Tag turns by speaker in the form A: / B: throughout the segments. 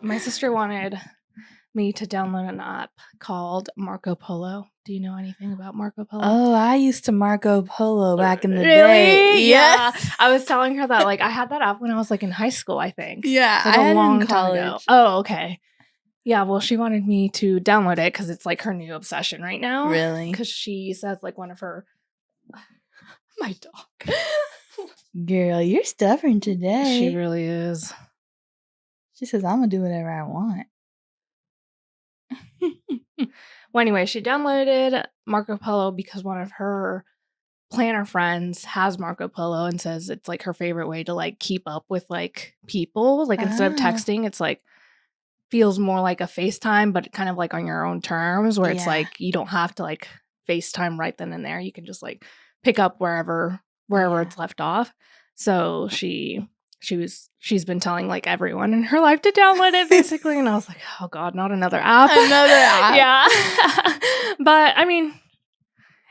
A: My sister wanted me to download an app called Marco Polo. Do you know anything about Marco Polo?
B: Oh, I used to Marco Polo back in the
A: Really?
B: day.
A: Yeah. I was telling her that, like, I had that app when I was, like, in high school, I think.
B: Yeah,
A: like,
B: I
A: a
B: had it
A: long
B: in
A: time ago.
B: college.
A: Oh, okay. Yeah, well, she wanted me to download it because it's, like, her new obsession right now.
B: Really?
A: Because she says, like, one of her... My dog.
B: Girl, you're stubborn today.
A: She really is.
B: She says, I'm going to do whatever I want.
A: Well, anyway, she downloaded Marco Polo because one of her planner friends has Marco Polo and says it's like her favorite way to like keep up with like people. Like instead of texting, it's like feels more like a FaceTime, but kind of like on your own terms where it's like you don't have to like FaceTime right then and there. You can just like pick up wherever it's left off. So she's been telling like everyone in her life to download it basically, and I was like, oh god, not another app. Yeah. But I mean,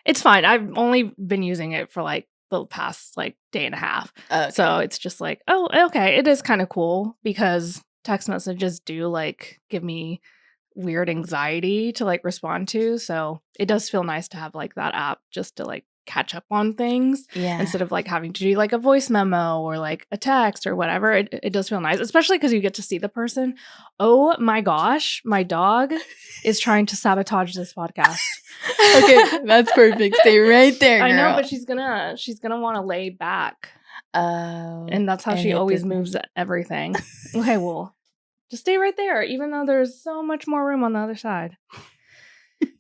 A: it's fine. I've only been using it for like the past like day and a half. Okay. So it's just like, oh, okay. It is kind of cool because text messages do like give me weird anxiety to like respond to. So it does feel nice to have like that app just to like catch up on things instead of like having to do like a voice memo or like a text or whatever. It does feel nice, especially because you get to see the person. Oh my gosh, my dog is trying to sabotage this podcast.
B: Okay, that's perfect. Stay right there, girl.
A: I know, but she's gonna want to lay back. Oh, and that's how she always moves everything. Okay, well, just stay right there, even though there's so much more room on the other side.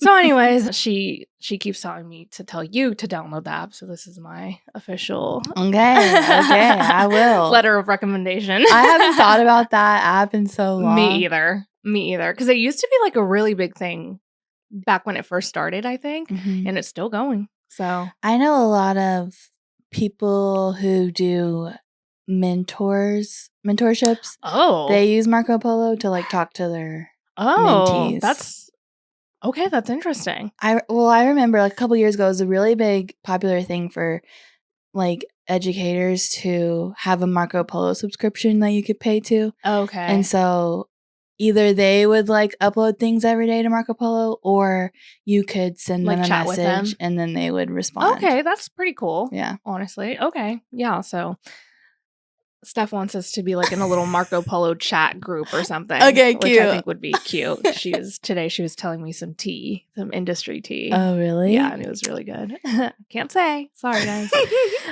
A: So anyways, she keeps telling me to tell you to download the app. So this is my official
B: Okay, I will.
A: Letter of recommendation.
B: I haven't thought about that app in so long.
A: Me either. Because it used to be like a really big thing back when it first started, I think. Mm-hmm. And it's still going. So
B: I know a lot of people who do mentorships.
A: Oh.
B: They use Marco Polo to like talk to their mentees.
A: That's interesting.
B: I remember like a couple years ago, it was a really big popular thing for like educators to have a Marco Polo subscription that you could pay to.
A: Okay.
B: And so either they would like upload things every day to Marco Polo, or you could send them a message and then they would respond.
A: Okay, that's pretty cool.
B: Yeah.
A: Honestly. Okay. Yeah. So Steph wants us to be like in a little Marco Polo chat group or something.
B: Okay, cute.
A: Which I think would be cute. Today she was telling me some industry tea.
B: Oh, really?
A: Yeah, and it was really good. Can't say. Sorry, guys.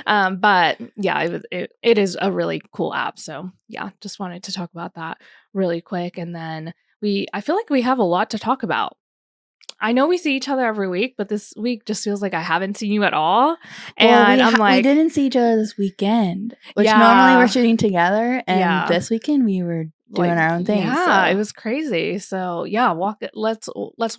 A: But yeah, it is a really cool app. So yeah, just wanted to talk about that really quick. And then I feel like we have a lot to talk about. I know we see each other every week, but this week just feels like I haven't seen you at all. And I'm like,
B: we didn't see each other this weekend, which normally we're shooting together. And this weekend we were doing our own thing.
A: Yeah, it was crazy. So yeah, let's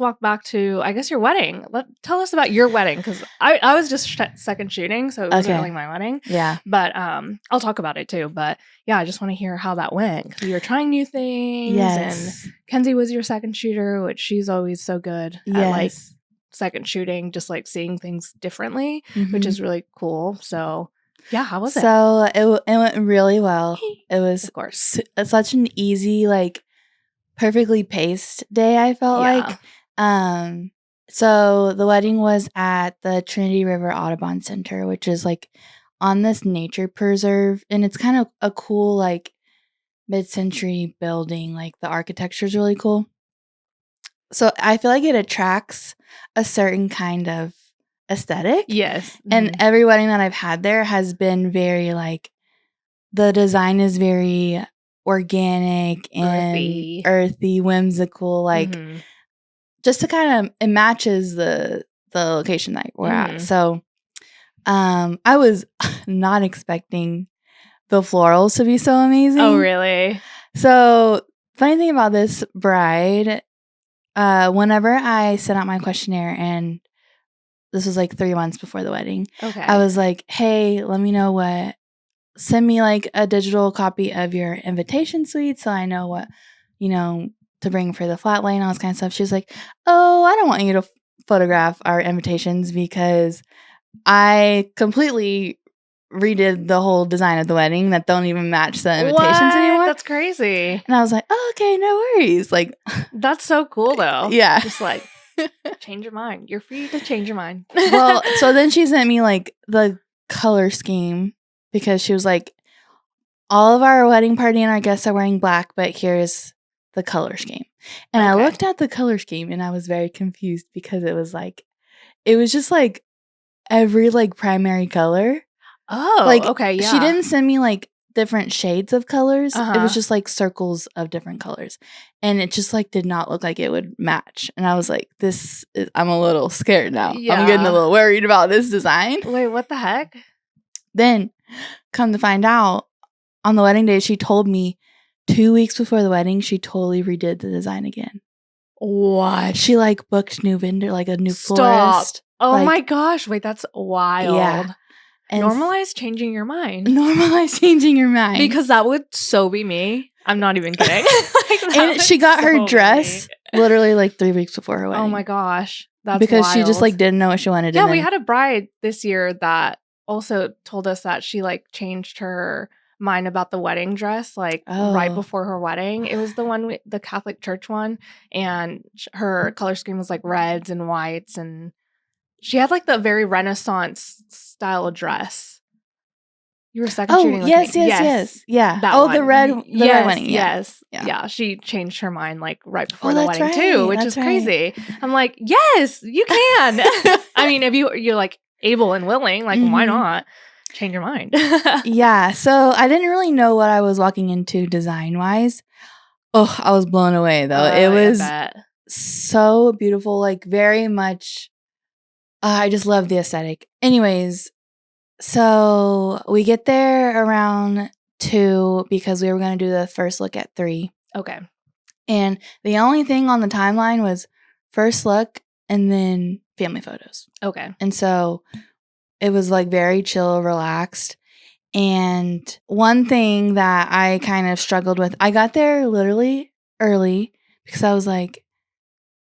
A: walk back to, I guess, your wedding. Tell us about your wedding, because I was just second shooting, so it wasn't really my wedding.
B: Yeah,
A: but I'll talk about it too. But yeah, I just want to hear how that went, because you were trying new things.
B: Yes,
A: and Kenzie was your second shooter, which she's always so good at like second shooting, just like seeing things differently, which is really cool. So yeah, how was it?
B: So it went really well. It was,
A: of course,
B: such an easy, like, perfectly paced day, I felt like. So the wedding was at the Trinity River Audubon Center, which is like on this nature preserve, and it's kind of a cool like mid-century building. Like the architecture is really cool. So I feel like it attracts a certain kind of aesthetic.
A: Yes.
B: And every wedding that I've had there has been very like, the design is very organic and earthy, whimsical, like just to kind of, it matches the location that we're at. So I was not expecting the florals to be so amazing.
A: Oh, really?
B: So funny thing about this bride, whenever I sent out my questionnaire, and this was like 3 months before the wedding.
A: Okay.
B: I was like, hey, let me know send me like a digital copy of your invitation suite so I know what, to bring for the flat lay and all this kind of stuff. She was like, oh, I don't want you to photograph our invitations because I completely redid the whole design of the wedding that don't even match the invitations anymore.
A: That's crazy.
B: And I was like, oh, okay, no worries. Like,
A: that's so cool though.
B: Yeah.
A: Just like, change your mind. You're free to change your mind.
B: Well, so then she sent me like the color scheme because she was like, all of our wedding party and our guests are wearing black, but here's the color scheme. And I looked at the color scheme and I was very confused because it was just like every like primary color.
A: Oh,
B: like,
A: okay, yeah.
B: She didn't send me like different shades of colors. It was just like circles of different colors. And it just like did not look like it would match. And I was like, I'm a little scared now. Yeah. I'm getting a little worried about this design.
A: Wait, what the heck?
B: Then come to find out, on the wedding day, she told me 2 weeks before the wedding, she totally redid the design again.
A: What?
B: She like booked new vendor, like a new florist.
A: Oh
B: like,
A: my gosh. Wait, that's wild. Yeah. And normalize changing your mind.
B: Normalize changing your mind.
A: Because that would so be me. I'm not even kidding.
B: And she got her dress literally like 3 weeks before her wedding.
A: Oh my gosh. That's
B: because
A: wild.
B: She just like didn't know what she wanted.
A: Yeah, we had a bride this year that also told us that she like changed her mind about the wedding dress like right before her wedding. It was the one, the Catholic church one, and her color scheme was like reds and whites, and she had like the very Renaissance style of dress. You were second shooting.
B: Yes. Yeah. The red wedding.
A: Yes. Yeah. She changed her mind like right before the wedding too, which is crazy. I'm like, yes, you can. I mean, if you're like able and willing, like why not change your mind?
B: Yeah. So I didn't really know what I was walking into design wise. Oh, I was blown away though. It was so beautiful. Like very much. I just love the aesthetic. Anyways. So we get there around 2 because we were going to do the first look at 3.
A: Okay.
B: And the only thing on the timeline was first look and then family photos.
A: Okay.
B: And so it was like very chill, relaxed. And one thing that I kind of struggled with, I got there literally early because I was like,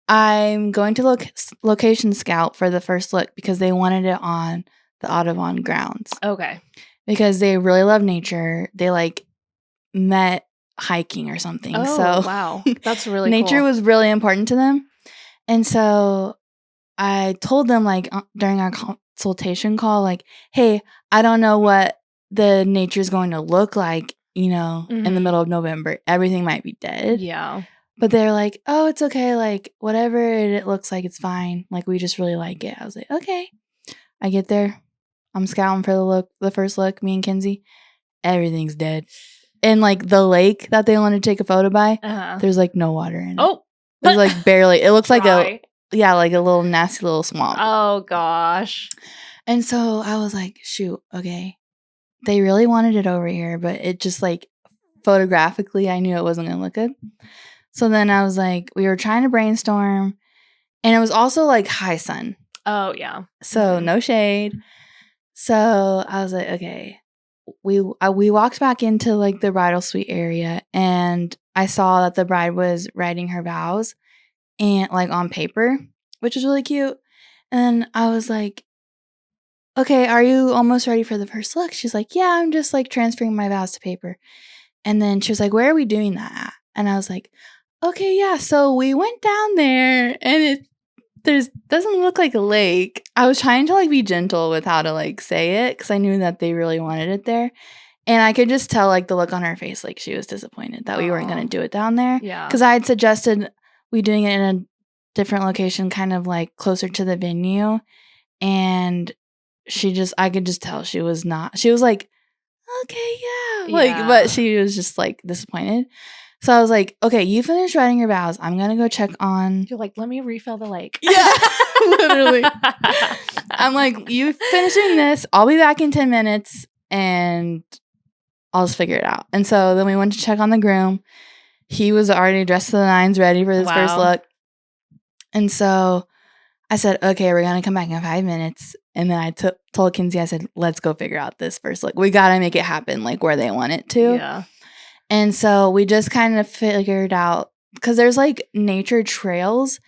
B: I'm going to location scout for the first look because they wanted it on the Audubon grounds.
A: Okay.
B: Because they really love nature. They like met hiking or something.
A: Oh,
B: so
A: wow. That's really
B: nature
A: cool.
B: was really important to them. And so I told them like during our consultation call, like, hey, I don't know what the nature is going to look like, in the middle of November. Everything might be dead.
A: Yeah.
B: But they're like, oh, it's okay. Like, whatever it looks like, it's fine. Like, we just really like it. I was like, okay. I get there. I'm scouting for the first look, me and Kinsey. Everything's dead. And like the lake that they wanted to take a photo by, there's like no water in it.
A: Oh.
B: There's like barely. It looks like like a little nasty little swamp.
A: Oh gosh.
B: And so I was like, shoot, okay. They really wanted it over here, but it just like photographically, I knew it wasn't going to look good. So then I was like, we were trying to brainstorm, and it was also like high sun.
A: Oh yeah.
B: So no shade. So I was like, okay. We walked back into like the bridal suite area, and I saw that the bride was writing her vows and like on paper, which is really cute. And I was like, okay, are you almost ready for the first look? She's like, yeah, I'm just like transferring my vows to paper. And then she was like, where are we doing that at? And I was like, okay, yeah. So we went down there, and doesn't look like a lake. I was trying to like be gentle with how to like say it because I knew that they really wanted it there. And I could just tell like the look on her face, like she was disappointed that we weren't going to do it down there.
A: Yeah.
B: Because I had suggested we doing it in a different location, kind of like closer to the venue. And I could just tell she was like, okay, yeah. But she was just like disappointed. So I was like, okay, you finished writing your vows. I'm going to go check on.
A: You're like, let me refill the lake.
B: Yeah, literally. I'm like, you finish doing this. I'll be back in 10 minutes and I'll just figure it out. And so then we went to check on the groom. He was already dressed to the nines, ready for this first look. And so I said, okay, we're going to come back in 5 minutes. And then I told Kinsey, I said, let's go figure out this first look. We got to make it happen like where they want it to.
A: Yeah.
B: And so we just kind of figured out, because there's like nature trails.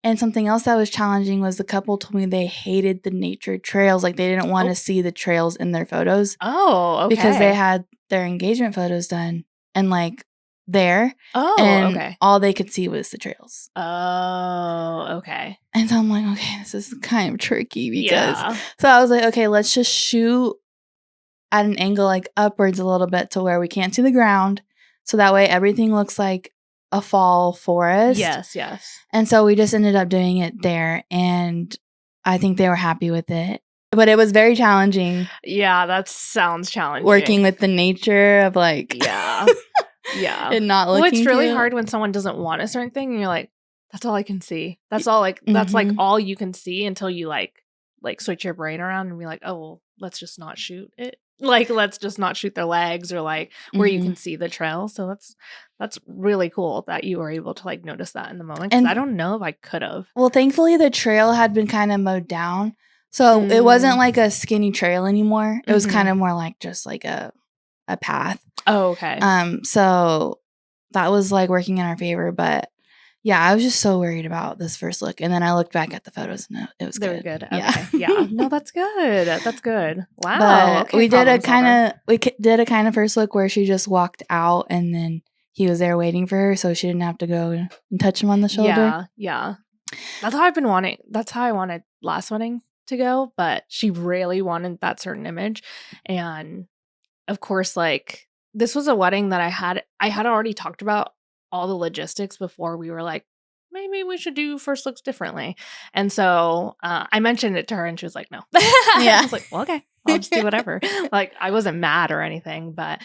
B: And something else that was challenging was the couple told me they hated the nature trails. Like they didn't want to see the trails in their photos.
A: Oh, okay.
B: Because they had their engagement photos done. And like there.
A: Oh,
B: and
A: okay.
B: all they could see was the trails.
A: Oh, okay.
B: And so I'm like, okay, this is kind of tricky because so I was like, okay, let's just shoot at an angle like upwards a little bit to where we can't see the ground. So that way everything looks like a fall forest.
A: Yes.
B: And so we just ended up doing it there. And I think they were happy with it. But it was very challenging.
A: Yeah, that sounds challenging.
B: Working with the nature of like
A: Yeah.
B: and not looking.
A: Well, it's really hard when someone doesn't want a certain thing and you're like, that's all I can see. That's all that's like all you can see until you like switch your brain around and be like, oh well, let's just not shoot it. Like let's just not shoot their legs or like where you can see the trail. So that's really cool that you were able to like notice that in the moment. Because I don't know if I could have.
B: Well, thankfully the trail had been kind of mowed down. So it wasn't like a skinny trail anymore. It was kind of more like just like a path.
A: Oh, okay.
B: So that was like working in our favor. But yeah, I was just so worried about this first look. And then I looked back at the photos and it was
A: good.
B: good.
A: Okay. Yeah. No, that's good. That's good. Wow.
B: But
A: okay,
B: we did a kind of first look where she just walked out and then he was there waiting for her, so she didn't have to go and touch him on the shoulder.
A: Yeah. That's how I've been wanting. That's how I wanted last wedding to go, but she really wanted that certain image. And of course, like this was a wedding that I had already talked about all the logistics before we were like, maybe we should do first looks differently. And so I mentioned it to her and she was like, no.
B: Yeah.
A: I was like, well, okay, I'll just do whatever. Like I wasn't mad or anything, but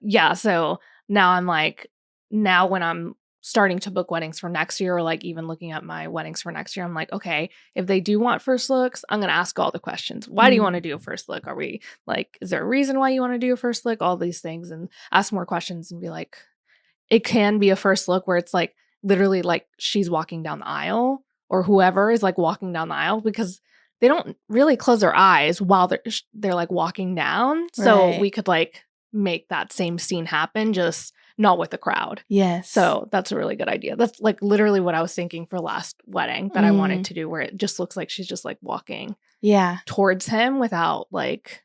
A: yeah. So now I'm like, now when I'm starting to book weddings for next year or like even looking at my weddings for next year, I'm like, okay, if they do want first looks, I'm going to ask all the questions. Why do you want to do a first look? Are we like, is there a reason why you want to do a first look? All these things, and ask more questions and be like, it can be a first look where it's like literally like she's walking down the aisle or whoever is like walking down the aisle because they don't really close their eyes while they're like walking down. So we could like make that same scene happen, just not with the crowd.
B: Yes.
A: So that's a really good idea. That's like literally what I was thinking for last wedding that I wanted to do, where it just looks like she's just like walking towards him without like,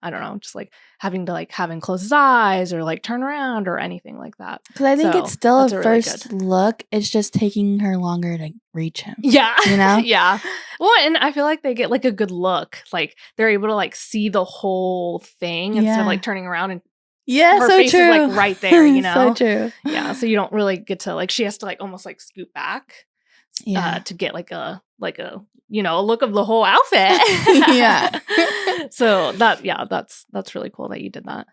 A: I don't know, just like having to like have him close his eyes or like turn around or anything like that.
B: Because I think it's still a first look. It's just taking her longer to reach him.
A: Yeah.
B: You know?
A: Yeah. Well, and I feel like they get like a good look. Like they're able to like see the whole thing instead of like turning around and her
B: so
A: face
B: true.
A: is like right there, you know?
B: So true.
A: Yeah. So you don't really get to like, she has to like almost like scoot back to get like a you know, a look of the whole outfit.
B: Yeah.
A: So that's really cool that you did that.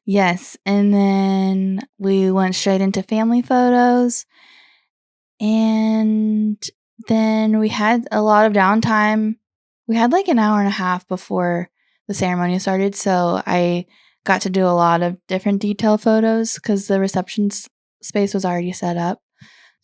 B: Yes. And then we went straight into family photos. And then we had a lot of downtime. We had like an hour and a half before the ceremony started. So I got to do a lot of different detail photos because the reception space was already set up.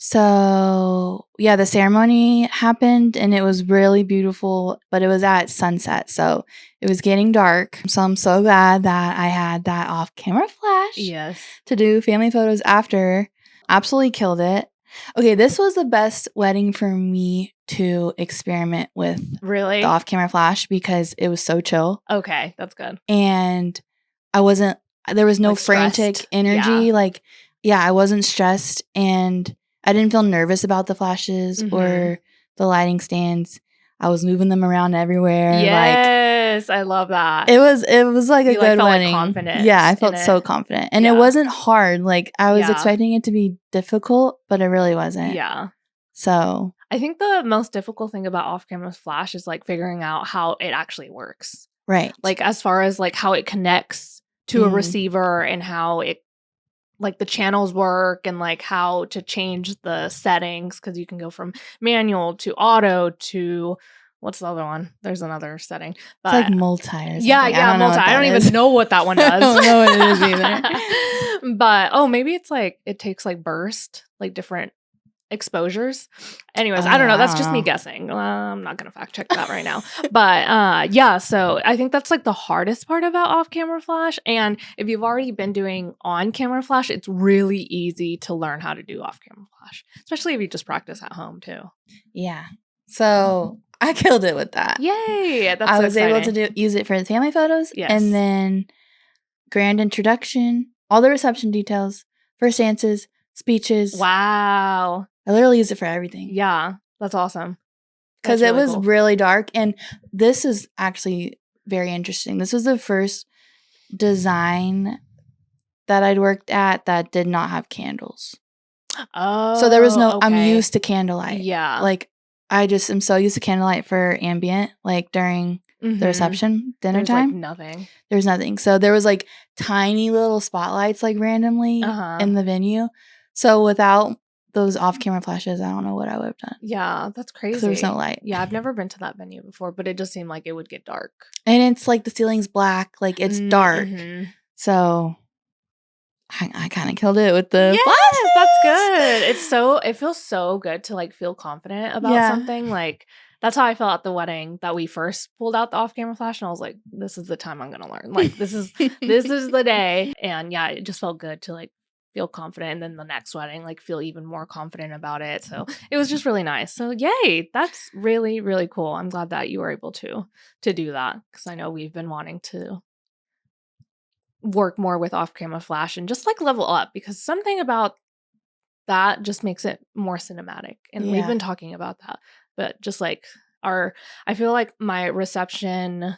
B: So yeah, the ceremony happened and it was really beautiful, but it was at sunset. So it was getting dark. So I'm so glad that I had that off-camera flash to do family photos after. Absolutely killed it. Okay, this was the best wedding for me to experiment with the off-camera flash because it was so chill.
A: Okay, that's good.
B: And there was no like frantic energy. I wasn't stressed and I didn't feel nervous about the flashes or the lighting stands. I was moving them around everywhere.
A: Yes, I love that.
B: It was like a good wedding.
A: Like confident.
B: Yeah, I felt so confident. And it wasn't hard. Like I was expecting it to be difficult, but it really wasn't.
A: Yeah.
B: So
A: I think the most difficult thing about off-camera flash is like figuring out how it actually works.
B: Right.
A: Like as far as like how it connects to a receiver and how it like the channels work and like how to change the settings, because you can go from manual to auto to what's the other one? There's another setting.
B: But it's like multi or something.
A: Yeah, multi. I don't even know what that one does.
B: I don't know what it is either.
A: But maybe it's like it takes like burst, like different exposures. Anyways, I don't know. That's just me guessing. I'm not gonna fact check that right now. But yeah, so I think that's like the hardest part about off-camera flash. And if you've already been doing on-camera flash, it's really easy to learn how to do off-camera flash, especially if you just practice at home too.
B: Yeah. So I killed it with that.
A: Yay! That's
B: I was able to use it for the family photos.
A: Yes.
B: And then grand introduction, all the reception details, first dances, speeches.
A: Wow.
B: I literally use it for everything.
A: Yeah, that's awesome.
B: Because it was really dark. And this is actually very interesting. This was the first design that I'd worked at that did not have candles.
A: Oh.
B: So there was no, I'm used to candlelight.
A: Yeah.
B: Like, I just am so used to candlelight for ambient, like during the reception, dinner time.
A: Like nothing.
B: There's nothing. So there was like tiny little spotlights like randomly in the venue. So without those off-camera flashes, I don't know what I would have done.
A: Yeah, that's crazy.
B: There was no light.
A: Yeah, I've never been to that venue before, but it just seemed like it would get dark.
B: And it's like the ceiling's black, like it's dark. So I kind of killed it with the flashes.
A: That's good. It feels so good to like feel confident about something. Like that's how I felt at the wedding that we first pulled out the off-camera flash, and I was like, "This is the time I'm gonna learn. Like this is the day." And yeah, it just felt good to like feel confident, and then the next wedding, like feel even more confident about it. So it was just really nice. So yay, that's really really cool. I'm glad that you were able to do that because I know we've been wanting to work more with off-camera flash and just like level up because something about that just makes it more cinematic. And we've been talking about that, but just like I feel like my reception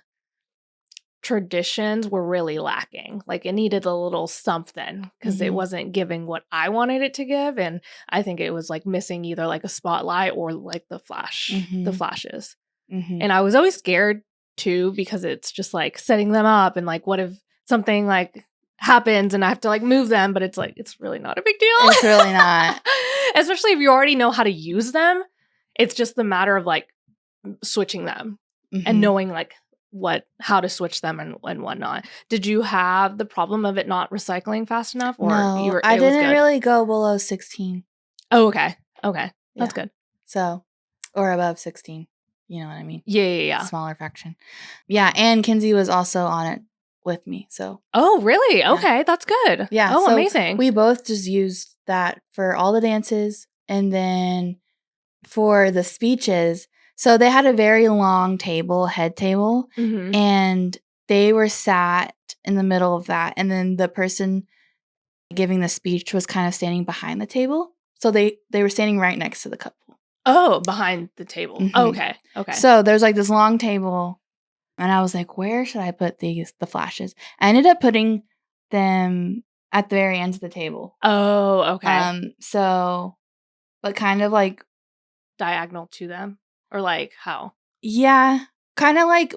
A: traditions were really lacking. Like it needed a little something because it wasn't giving what I wanted it to give. And I think it was like missing either like a spotlight or like the flashes. And I was always scared too because it's just like setting them up and like what if something like happens and I have to like move them, but it's like it's really not a big deal.
B: It's really not.
A: Especially if you already know how to use them. It's just the matter of like switching them and knowing like how to switch them and whatnot. Did you have the problem of it not recycling fast enough? Or
B: no, I didn't really go below 16.
A: Oh, okay. That's good.
B: So, or above 16. You know what I mean?
A: Yeah.
B: Smaller fraction. Yeah, and Kinsey was also on it with me. So.
A: Oh, really? Yeah. Okay, that's good.
B: Yeah.
A: Oh,
B: so
A: amazing.
B: We both just used that for all the dances, and then for the speeches. So they had a very long head table, and they were sat in the middle of that, and then the person giving the speech was kind of standing behind the table. So they were standing right next to the couple.
A: Oh, behind the table. Oh, okay.
B: So there's like this long table, and I was like, where should I put the flashes? I ended up putting them at the very end of the table.
A: Oh, okay.
B: So, but kind of like
A: diagonal to them, or like how?
B: Yeah, kind of like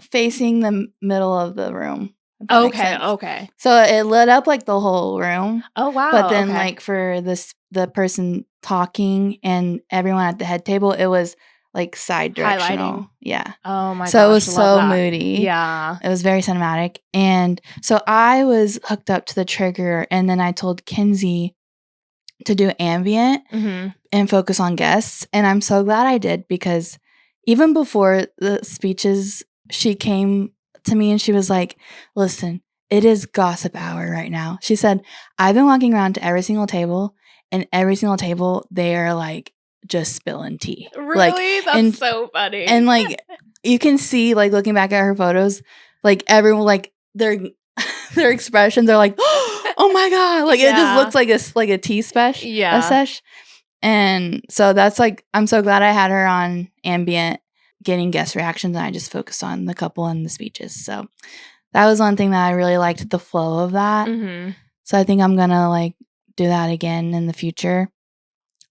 B: facing the middle of the room.
A: Okay.
B: So it lit up like the whole room.
A: Oh wow!
B: But then like for the person talking and everyone at the head table, it was like side directional.
A: Highlighting.
B: Yeah.
A: Oh my gosh.
B: So it was so moody.
A: Yeah.
B: It was very cinematic. And so I was hooked up to the trigger, and then I told Kinsey to do ambient and focus on guests. And I'm so glad I did, because even before the speeches, she came to me and she was like, listen, it is gossip hour right now. She said, I've been walking around to every single table, and every single table, they are like just spilling tea.
A: Really? That's so funny.
B: And like, you can see, like, looking back at her photos, like everyone, like their expressions are like, oh my God. Like it just looks like a tea sesh.
A: Yeah.
B: A sesh. And so that's like, I'm so glad I had her on ambient getting guest reactions, and I just focused on the couple and the speeches. So that was one thing that I really liked, the flow of that. So I think I'm going to like do that again in the future.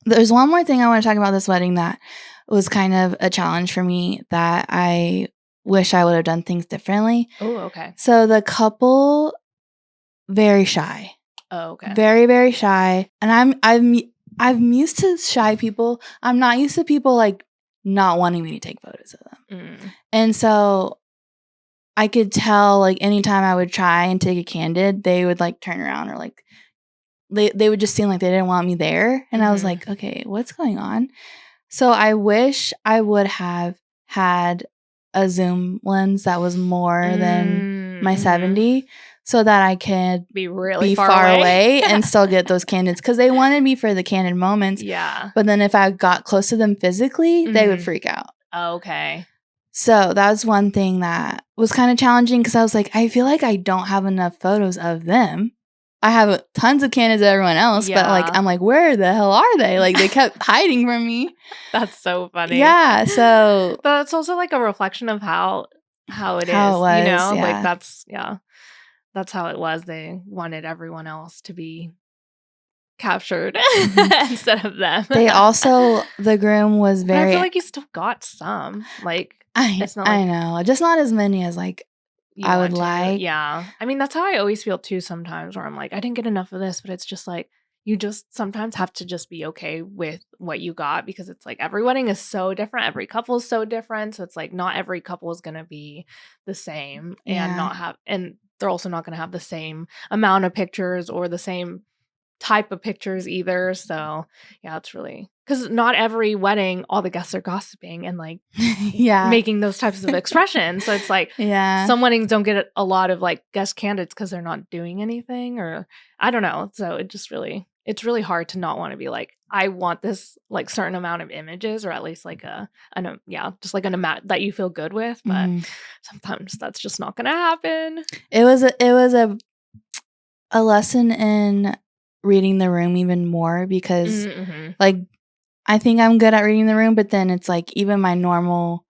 B: There's one more thing I want to talk about this wedding that was kind of a challenge for me, that I wish I would have done things differently.
A: Oh, okay.
B: So the couple, very shy.
A: Oh, okay.
B: Very, very shy. And I'm used to shy people. I'm not used to people like not wanting me to take photos of them. And so I could tell, like, anytime I would try and take a candid, they would like turn around, or like they would just seem like they didn't want me there. And I was like, okay, what's going on? So I wish I would have had a zoom lens that was more than my 70, so that I could
A: be really
B: far away and still get those candids, because they wanted me for the candid moments.
A: Yeah.
B: But then if I got close to them physically, they would freak out.
A: Okay.
B: So that was one thing that was kind of challenging, because I was like, I feel like I don't have enough photos of them. I have tons of candidates of everyone else, but like I'm like, where the hell are they? Like they kept hiding from me.
A: That's so funny.
B: Yeah, so
A: but it's also like a reflection of how it
B: how
A: is,
B: it was,
A: you know?
B: yeah.
A: Like that's how it was. They wanted everyone else to be captured instead of them.
B: They also, the groom was
A: But I
B: very.
A: feel like you still got some. Like it's not
B: I
A: like
B: know, just not as many as like I would like.
A: Yeah. I mean, that's how I always feel too sometimes, where I'm like, I didn't get enough of this, but it's just like you just sometimes have to just be okay with what you got, because it's like every wedding is so different, every couple is so different, so it's like not every couple is going to be the same, and they're also not going to have the same amount of pictures or the same type of pictures either. So yeah, it's really, because not every wedding all the guests are gossiping and like making those types of expressions. So it's like some weddings don't get a lot of like guest candidates because they're not doing anything, or I don't know. So it's really hard to not want to be like, I want this like certain amount of images, or at least like just like an amount that you feel good with. But sometimes that's just not gonna happen.
B: It was a lesson in reading the room even more, because like I think I'm good at reading the room, but then it's like even my normal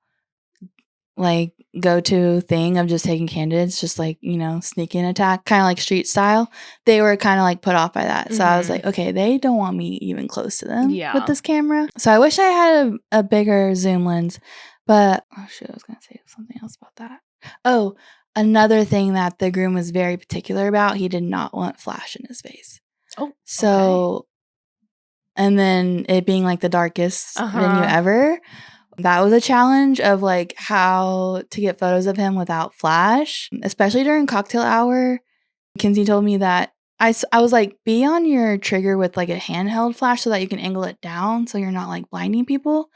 B: like go-to thing of just taking candidates, just like, you know, sneaking attack, kind of like street style, they were kind of like put off by that. So I was like, okay, they don't want me even close to them with this camera. So I wish I had a bigger zoom lens, but oh shoot, I was gonna say something else about that. Oh, another thing that the groom was very particular about, he did not want flash in his face.
A: Oh,
B: so and then it being like the darkest venue ever, that was a challenge of like how to get photos of him without flash, especially during cocktail hour. Kinsey told me that I was like, be on your trigger with like a handheld flash so that you can angle it down so you're not like blinding people.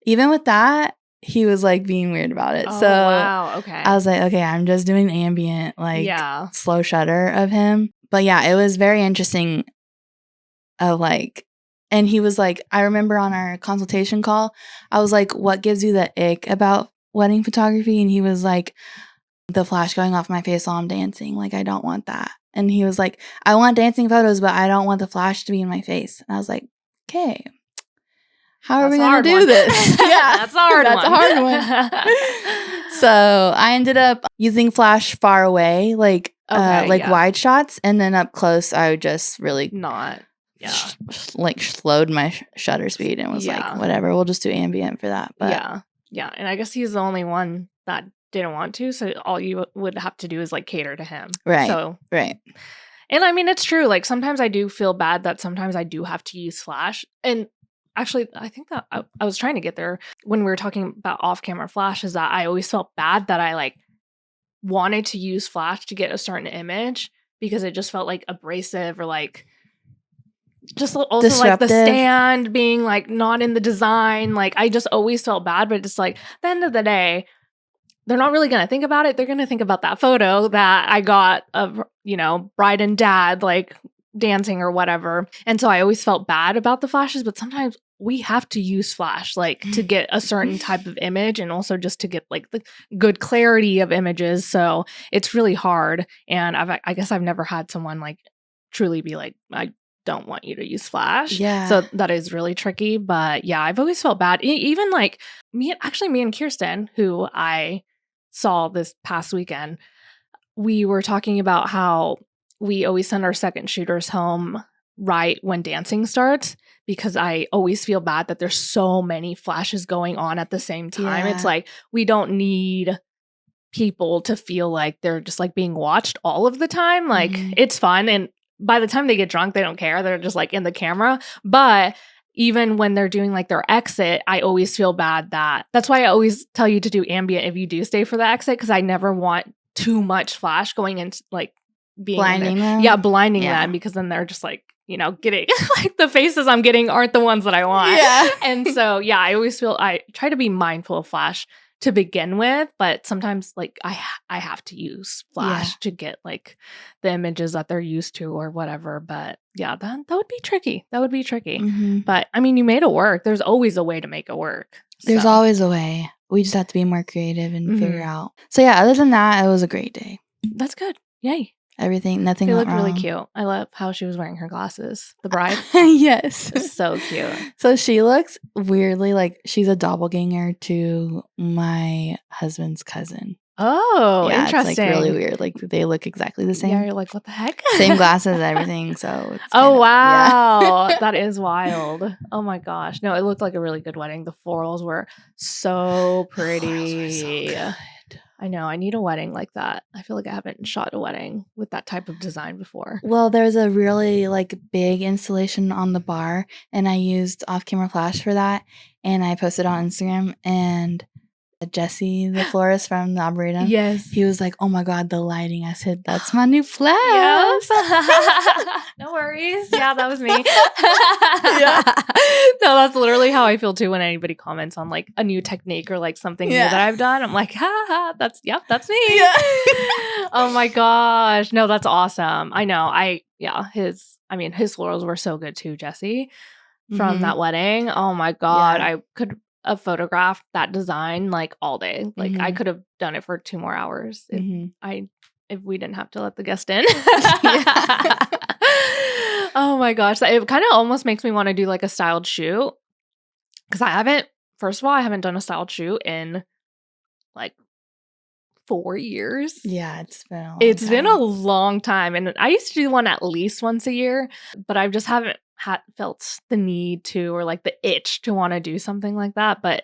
B: Even with that, he was like being weird about it. So
A: wow, okay.
B: I was like, okay, I'm just doing ambient, like slow shutter of him. But yeah, it was very interesting of like, and he was like, I remember on our consultation call, I was like, what gives you the ick about wedding photography? And he was like, the flash going off my face while I'm dancing. Like, I don't want that. And he was like, I want dancing photos, but I don't want the flash to be in my face. And I was like, okay, how are we going to do this?
A: Yeah, that's a hard one.
B: That's a hard one. So I ended up using flash far away, like wide shots. And then up close, I would just really like slowed my shutter speed and was like, whatever, we'll just do ambient for that. But
A: yeah. And I guess he's the only one that didn't want to, so all you would have to do is like cater to him,
B: right.
A: And I mean, it's true, like sometimes I do feel bad that sometimes I do have to use flash. And actually, I think that I was trying to get there when we were talking about off-camera flash, is that I always felt bad that I like wanted to use flash to get a certain image, because it just felt like abrasive, or like just also
B: disruptive.
A: Like the stand being like not in the design. Like I just always felt bad, but just like at the end of the day, they're not really going to think about it. They're going to think about that photo that I got of, you know, bride and dad like dancing or whatever. And so I always felt bad about the flashes, but sometimes we have to use flash like to get a certain type of image, and also just to get like the good clarity of images. So it's really hard. And I guess I've never had someone like truly be like, I don't want you to use flash.
B: Yeah.
A: So that is really tricky. But yeah, I've always felt bad. Even like me and Kirsten, who I saw this past weekend, we were talking about how we always send our second shooters home right when dancing starts, because I always feel bad that there's so many flashes going on at the same time. It's like, we don't need people to feel like they're just like being watched all of the time. Like it's fun, and by the time they get drunk, they don't care. They're just like in the camera. But even when they're doing like their exit, I always feel bad that's why I always tell you to do ambient if you do stay for the exit, because I never want too much flash going into like being
B: blinding them.
A: Yeah, blinding them, because then they're just like, you know, getting like the faces I'm getting aren't the ones that I want.
B: Yeah.
A: And so yeah, I always feel I try to be mindful of flash to begin with, but sometimes like I have to use flash to get like the images that they're used to or whatever. But yeah, that would be tricky. But I mean, you made it work. There's always a way to make it work.
B: There's always a way. We just have to be more creative and figure out. So yeah, other than that, it was a great day.
A: That's good. Yay.
B: Everything, nothing
A: They
B: went
A: looked
B: wrong.
A: really cute. I love how she was wearing her glasses. The bride.
B: Yes.
A: It was so cute.
B: So she looks weirdly like she's a doppelganger to my husband's cousin.
A: Oh,
B: yeah,
A: interesting.
B: It's like really weird. Like they look exactly the same.
A: Yeah, you're like, what the heck?
B: Same glasses, everything. So it's
A: oh, wow.
B: Yeah.
A: That is wild. Oh my gosh. No, it looked like a really good wedding. The florals were so pretty.
B: The florals were so good.
A: I know. I need a wedding like that. I feel like I haven't shot a wedding with that type of design before.
B: Well, there's a really like big installation on the bar, and I used off-camera flash for that, and I posted on Instagram, and Jesse, the florist from the Arboretum,
A: yes,
B: he was like, "Oh my god, the lighting!" I said, "That's my new flash."
A: Yes. No worries. Yeah, that was me. No, that's literally how I feel too when anybody comments on like a new technique or like something new that I've done. I'm like, that's me.
B: Yeah.
A: Oh my gosh. No, that's awesome. I know. His florals were so good too, Jesse, from that wedding. Oh my God.
B: Yeah.
A: I could have photographed that design like all day. Like I could have done it for 2 more hours if we didn't have to let the guest in. Oh my gosh. It kind of almost makes me want to do like a styled shoot. Because I haven't done a styled shoot in like 4 years.
B: Yeah, it's been
A: a long time. And I used to do one at least once a year, but I just haven't felt the need to, or like the itch to want to do something like that. But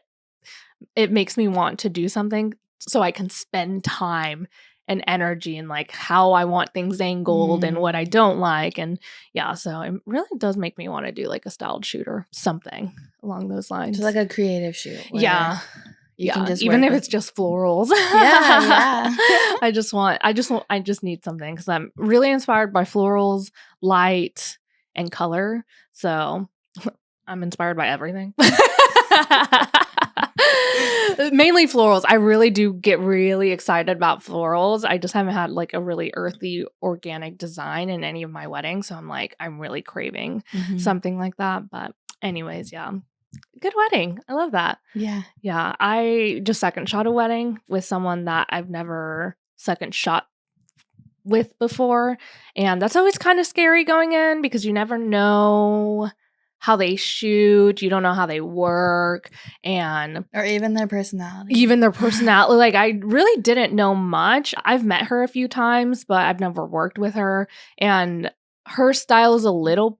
A: it makes me want to do something so I can spend time and energy and like how I want things angled and what I don't like. And yeah, so it really does make me want to do like a styled shoot or something along those lines.
B: Just like a creative shoot.
A: Yeah.
B: You can just
A: even if it's just florals.
B: Yeah.
A: I just need something because I'm really inspired by florals, light, and color. So I'm inspired by everything. Mainly florals. I really do get really excited about florals. I just haven't had like a really earthy, organic design in any of my weddings. So I'm really craving something like that. But anyways, yeah. Good wedding. I love that.
B: Yeah.
A: Yeah. I just second shot a wedding with someone that I've never second shot with before. And that's always kind of scary going in because you never know how they shoot. You don't know how they work.
B: Or even their personality.
A: Like I really didn't know much. I've met her a few times, but I've never worked with her. And her style is a little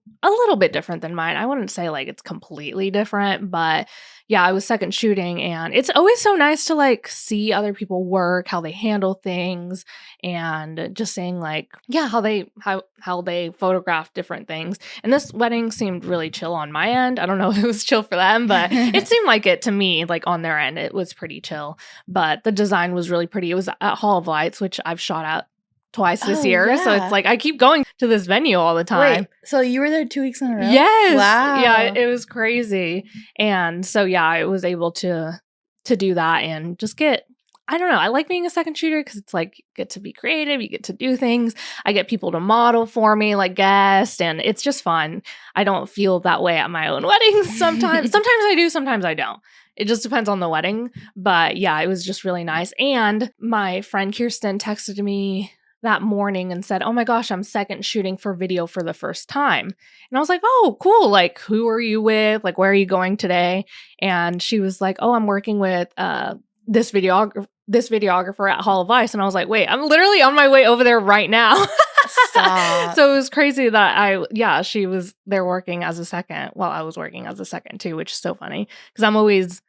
A: bit different than mine. I wouldn't say like it's completely different, but yeah, I was second shooting and it's always so nice to like see other people work, how they handle things, and just saying like, yeah, how they photograph different things. And this wedding seemed really chill on my end. I don't know if it was chill for them, but it seemed like it to me, like on their end, it was pretty chill. But the design was really pretty. It was at Hall of Lights, which I've shot at twice this year. Yeah. So it's like I keep going to this venue all the time.
B: Wait, so you were there 2 weeks in a row?
A: Yes.
B: Wow.
A: Yeah, it was crazy. And so yeah, I was able to do that and just get, I don't know, I like being a second shooter because it's like you get to be creative, you get to do things. I get people to model for me, like guests, and it's just fun. I don't feel that way at my own weddings sometimes. Sometimes I do, sometimes I don't. It just depends on the wedding. But yeah, it was just really nice. And my friend Kirsten texted me that morning and said, "Oh my gosh, I'm second shooting for video for the first time." And I was like, "Oh, cool. Like, who are you with? Like, where are you going today?" And she was like, "Oh, I'm working with this videographer at Hall of Ice." And I was like, "Wait, I'm literally on my way over there right now."
B: Stop.
A: So it was crazy that she was there working as a second while I was working as a second too, which is so funny because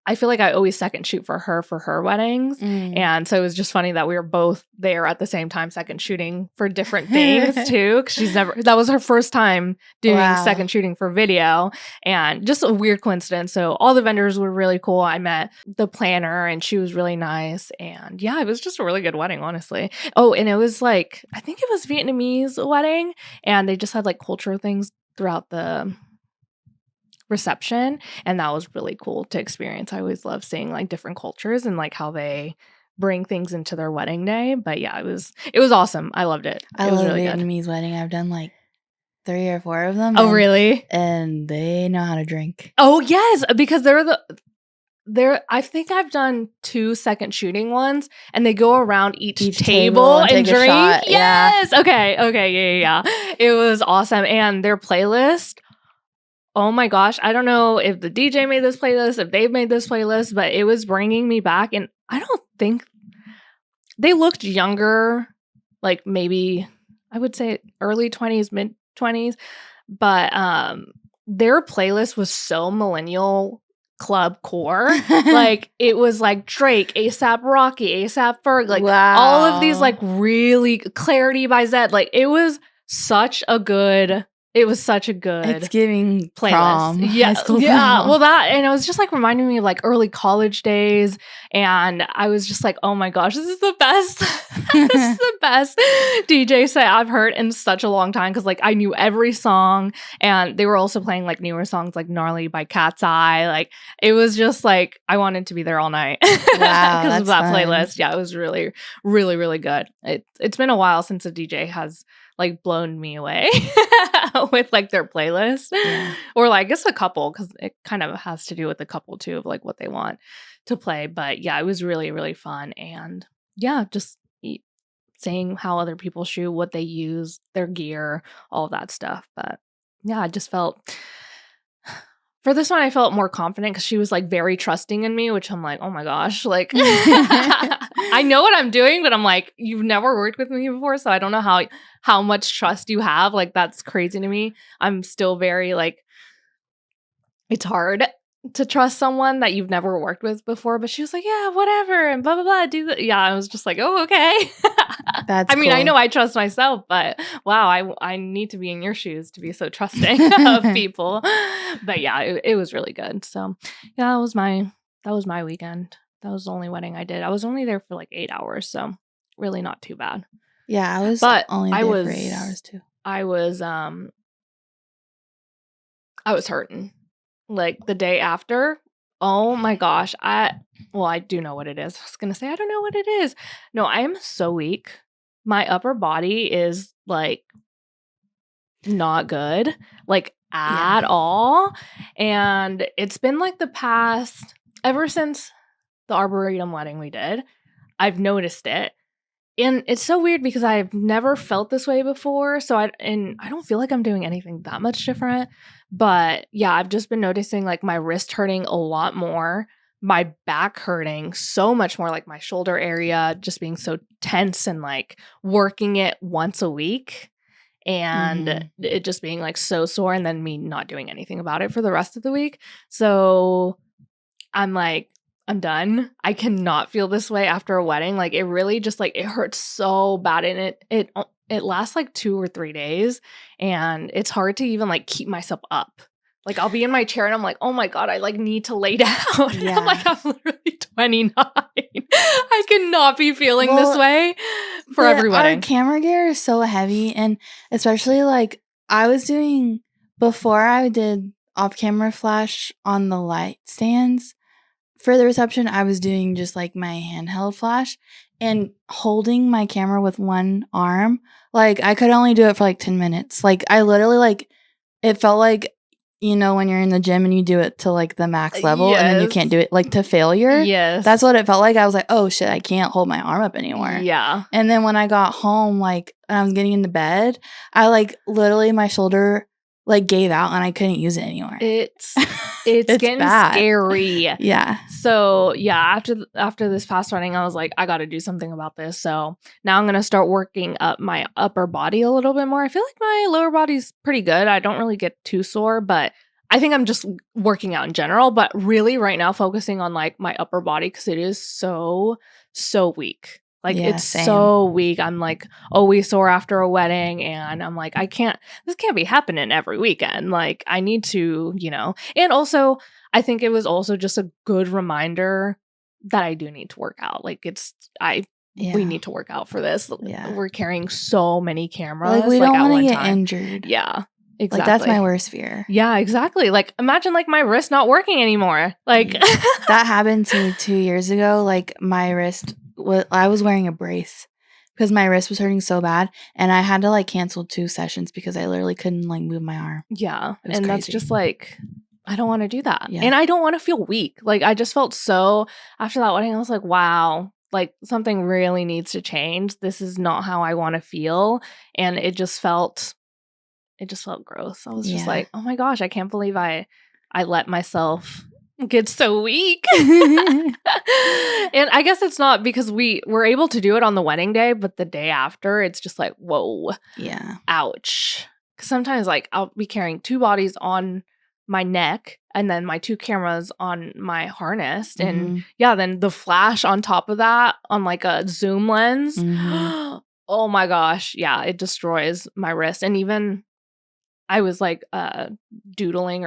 A: I feel like I always second shoot for her weddings. And so it was just funny that we were both there at the same time, second shooting for different things too. Cause that was her first time doing second shooting for video, and just a weird coincidence. So all the vendors were really cool. I met the planner and she was really nice. And yeah, it was just a really good wedding, honestly. Oh, and it was like, I think it was Vietnamese wedding, and they just had like cultural things throughout the reception, and that was really cool to experience. I always love seeing like different cultures and like how they bring things into their wedding day. But yeah, it was awesome. I loved it.
B: I love really Vietnamese wedding. I've done like 3 or 4 of them.
A: Oh, really?
B: And they know how to drink.
A: Oh, yes, because I think I've done 2 second shooting ones, and they go around each table and drink.
B: Shot.
A: Yes. Yeah. Okay. Yeah. It was awesome. And their playlist, oh my gosh, I don't know if the DJ made this playlist, if they've made this playlist, but it was bringing me back. And I don't think they looked younger, like maybe I would say early 20s, mid 20s, but their playlist was so millennial club core. Like it was like Drake, ASAP Rocky, ASAP Ferg, like all of these like really Clarity by Zed. Like it was such a good
B: It's giving
A: playlist.
B: Prom.
A: Yeah. Yeah. Well, that, and it was just like reminding me of like early college days. And I was just like, oh my gosh, this is the best. This is the best DJ set I've heard in such a long time. Cause like I knew every song, and they were also playing like newer songs like Gnarly by Cat's Eye. Like it was just like, I wanted to be there all night because of that playlist. Yeah. It was really, really, really good. It's been a while since a DJ has like blown me away with like their playlist, or like I guess a couple, because it kind of has to do with the couple too of like what they want to play. But yeah, it was really, really fun. And yeah, just seeing how other people shoot, what they use, their gear, all of that stuff. But yeah, I just felt for this one, I felt more confident because she was like very trusting in me, which I'm like, oh my gosh, like I know what I'm doing, but I'm like, you've never worked with me before, so I don't know how much trust you have. Like that's crazy to me. I'm still very like, it's hard to trust someone that you've never worked with before. But she was like, yeah, whatever, and blah blah blah. Do that. Yeah, I was just like, oh okay.
B: That's
A: I mean,
B: cool.
A: I know I trust myself, but wow, I need to be in your shoes to be so trusting of people. But yeah, it was really good. So yeah, that was my weekend. That was the only wedding I did. I was only there for like 8 hours, so really not too bad.
B: Yeah, I was only there for 8 hours too.
A: I was hurting. Like the day after, oh my gosh, I do know what it is. I was gonna say I don't know what it is. No, I am so weak. My upper body is like not good, like at all. And it's been like the past, ever since the Arboretum wedding we did, I've noticed it. And it's so weird because I've never felt this way before. So I don't feel like I'm doing anything that much different. But yeah, I've just been noticing like my wrist hurting a lot more, my back hurting so much more, like my shoulder area just being so tense and like working it once a week. And it just being like so sore, and then me not doing anything about it for the rest of the week. So I'm like, I'm done. I cannot feel this way after a wedding. Like it really just like it hurts so bad, and it lasts like 2 or 3 days, and it's hard to even like keep myself up. Like I'll be in my chair and I'm like, oh my God, I like need to lay down. Yeah. I'm like, I'm literally 29. I cannot be feeling this way for every wedding.
B: Our camera gear is so heavy, and especially like I was doing before I did off-camera flash on the light stands. For the reception, I was doing just like my handheld flash and holding my camera with one arm. Like I could only do it for like 10 minutes. Like I literally like, it felt like, you know, when you're in the gym and you do it to like the max level and then you can't do it like to failure.
A: Yes.
B: That's what it felt like. I was like, oh shit, I can't hold my arm up anymore.
A: Yeah.
B: And then when I got home, like, and I was getting into bed, I like literally my shoulder like gave out and I couldn't use it anymore.
A: It's getting bad. Scary.
B: Yeah.
A: So yeah, after this past running, I was like, I got to do something about this. So now I'm gonna start working up my upper body a little bit more. I feel like my lower body's pretty good. I don't really get too sore, but I think I'm just working out in general. But really, right now, focusing on like my upper body because it is so weak. Like it's so weak. I'm like always sore after a wedding, and I'm like, this can't be happening every weekend. Like I need to, you know, and also I think it was also just a good reminder that I do need to work out. Like we need to work out for this. Yeah. We're carrying so many cameras.
B: Like we don't want to get injured.
A: Yeah. Exactly.
B: Like that's my worst fear.
A: Yeah, exactly. Like imagine like my wrist not working anymore. Like
B: that happened to me 2 years ago. Like my wrist I was wearing a brace because my wrist was hurting so bad, and I had to like cancel 2 sessions because I literally couldn't like move my arm.
A: Yeah, and crazy. That's just like I don't want to do that.
B: Yeah.
A: And I don't want to feel weak. Like, I just felt so, after that wedding, I was like, wow, like something really needs to change. This is not how I want to feel. And it just felt gross. I was just like, oh my gosh, I can't believe I let myself get so weak. And I guess it's not because we were able to do it on the wedding day, but the day after, it's just like, whoa.
B: Yeah.
A: Ouch. Because sometimes, like, I'll be carrying 2 bodies on my neck and then my 2 cameras on my harness. And yeah, then the flash on top of that on like a zoom lens. Oh my gosh. Yeah, it destroys my wrist. And even I was like journaling,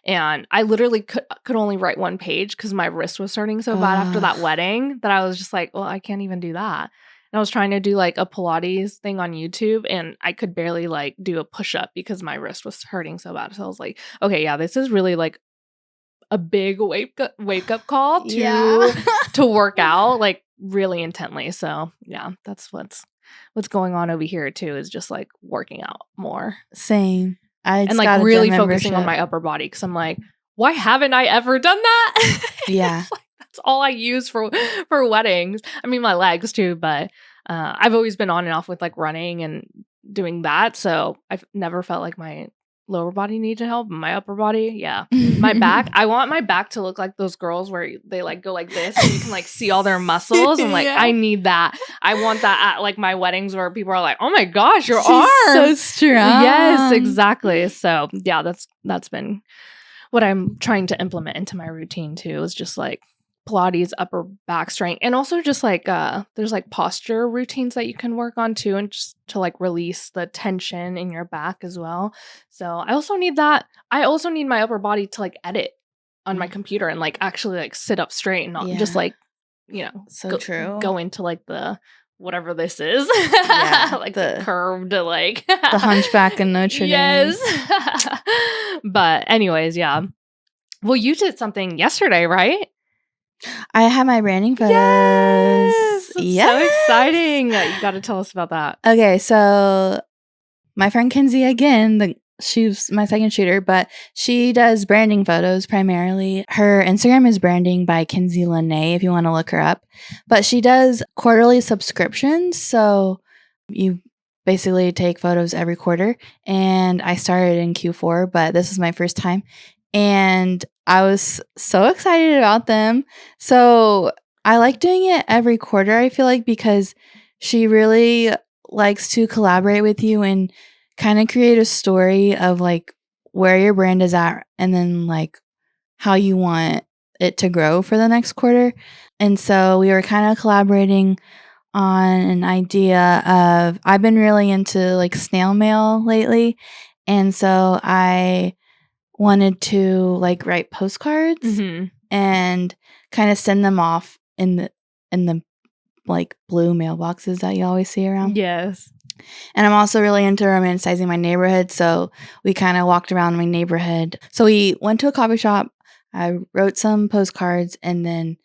A: and I literally could only write 1 page because my wrist was starting so bad after that wedding that I was just like, well, I can't even do that. And I was trying to do like a Pilates thing on YouTube, and I could barely like do a push-up because my wrist was hurting so bad. So I was like, okay, yeah, this is really like a big wake up call to work out like really intently. So yeah, that's what's going on over here too, is just like working out more.
B: Same.
A: And like really focusing on my upper body, because I'm like, why haven't I ever done that?
B: Yeah.
A: Like, that's all I use for weddings. I mean, my legs too, but I've always been on and off with like running and doing that. So I've never felt like my lower body needed help. My upper body, yeah. My back, I want my back to look like those girls where they like go like this and you can like see all their muscles. I'm like, I need that. I want that at like my weddings where people are like, oh my gosh, your arms
B: so strong.
A: Yes, exactly. So yeah, that's been what I'm trying to implement into my routine too, is just like Pilates, upper back strength, and also just like there's like posture routines that you can work on too, and just to like release the tension in your back as well. So I also need that. I also need my upper body to like edit on my computer and like actually like sit up straight and not just like, you know,
B: true.
A: Go into like the whatever this is. Like the curved like
B: the hunchback in Notre Dame.
A: Yes. But anyways, yeah. Well, you did something yesterday, right?
B: I had my branding photos.
A: Yes! So exciting. You got to tell us about that.
B: Okay, so my friend Kinsey, again, she's my second shooter, but she does branding photos primarily. Her Instagram is branding by Kinsey Lene, if you want to look her up. But she does quarterly subscriptions, so you basically take photos every quarter. And I started in Q4, but this is my first time. And I was so excited about them. So I like doing it every quarter, I feel like, because she really likes to collaborate with you and kind of create a story of like where your brand is at and then like how you want it to grow for the next quarter. And so we were kind of collaborating on an idea of, I've been really into like snail mail lately. And so I wanted to like write postcards and kind of send them off in the like blue mailboxes that you always see around.
A: Yes.
B: And I'm also really into romanticizing my neighborhood, so we kind of walked around my neighborhood. So we went to a coffee shop, I wrote some postcards, and then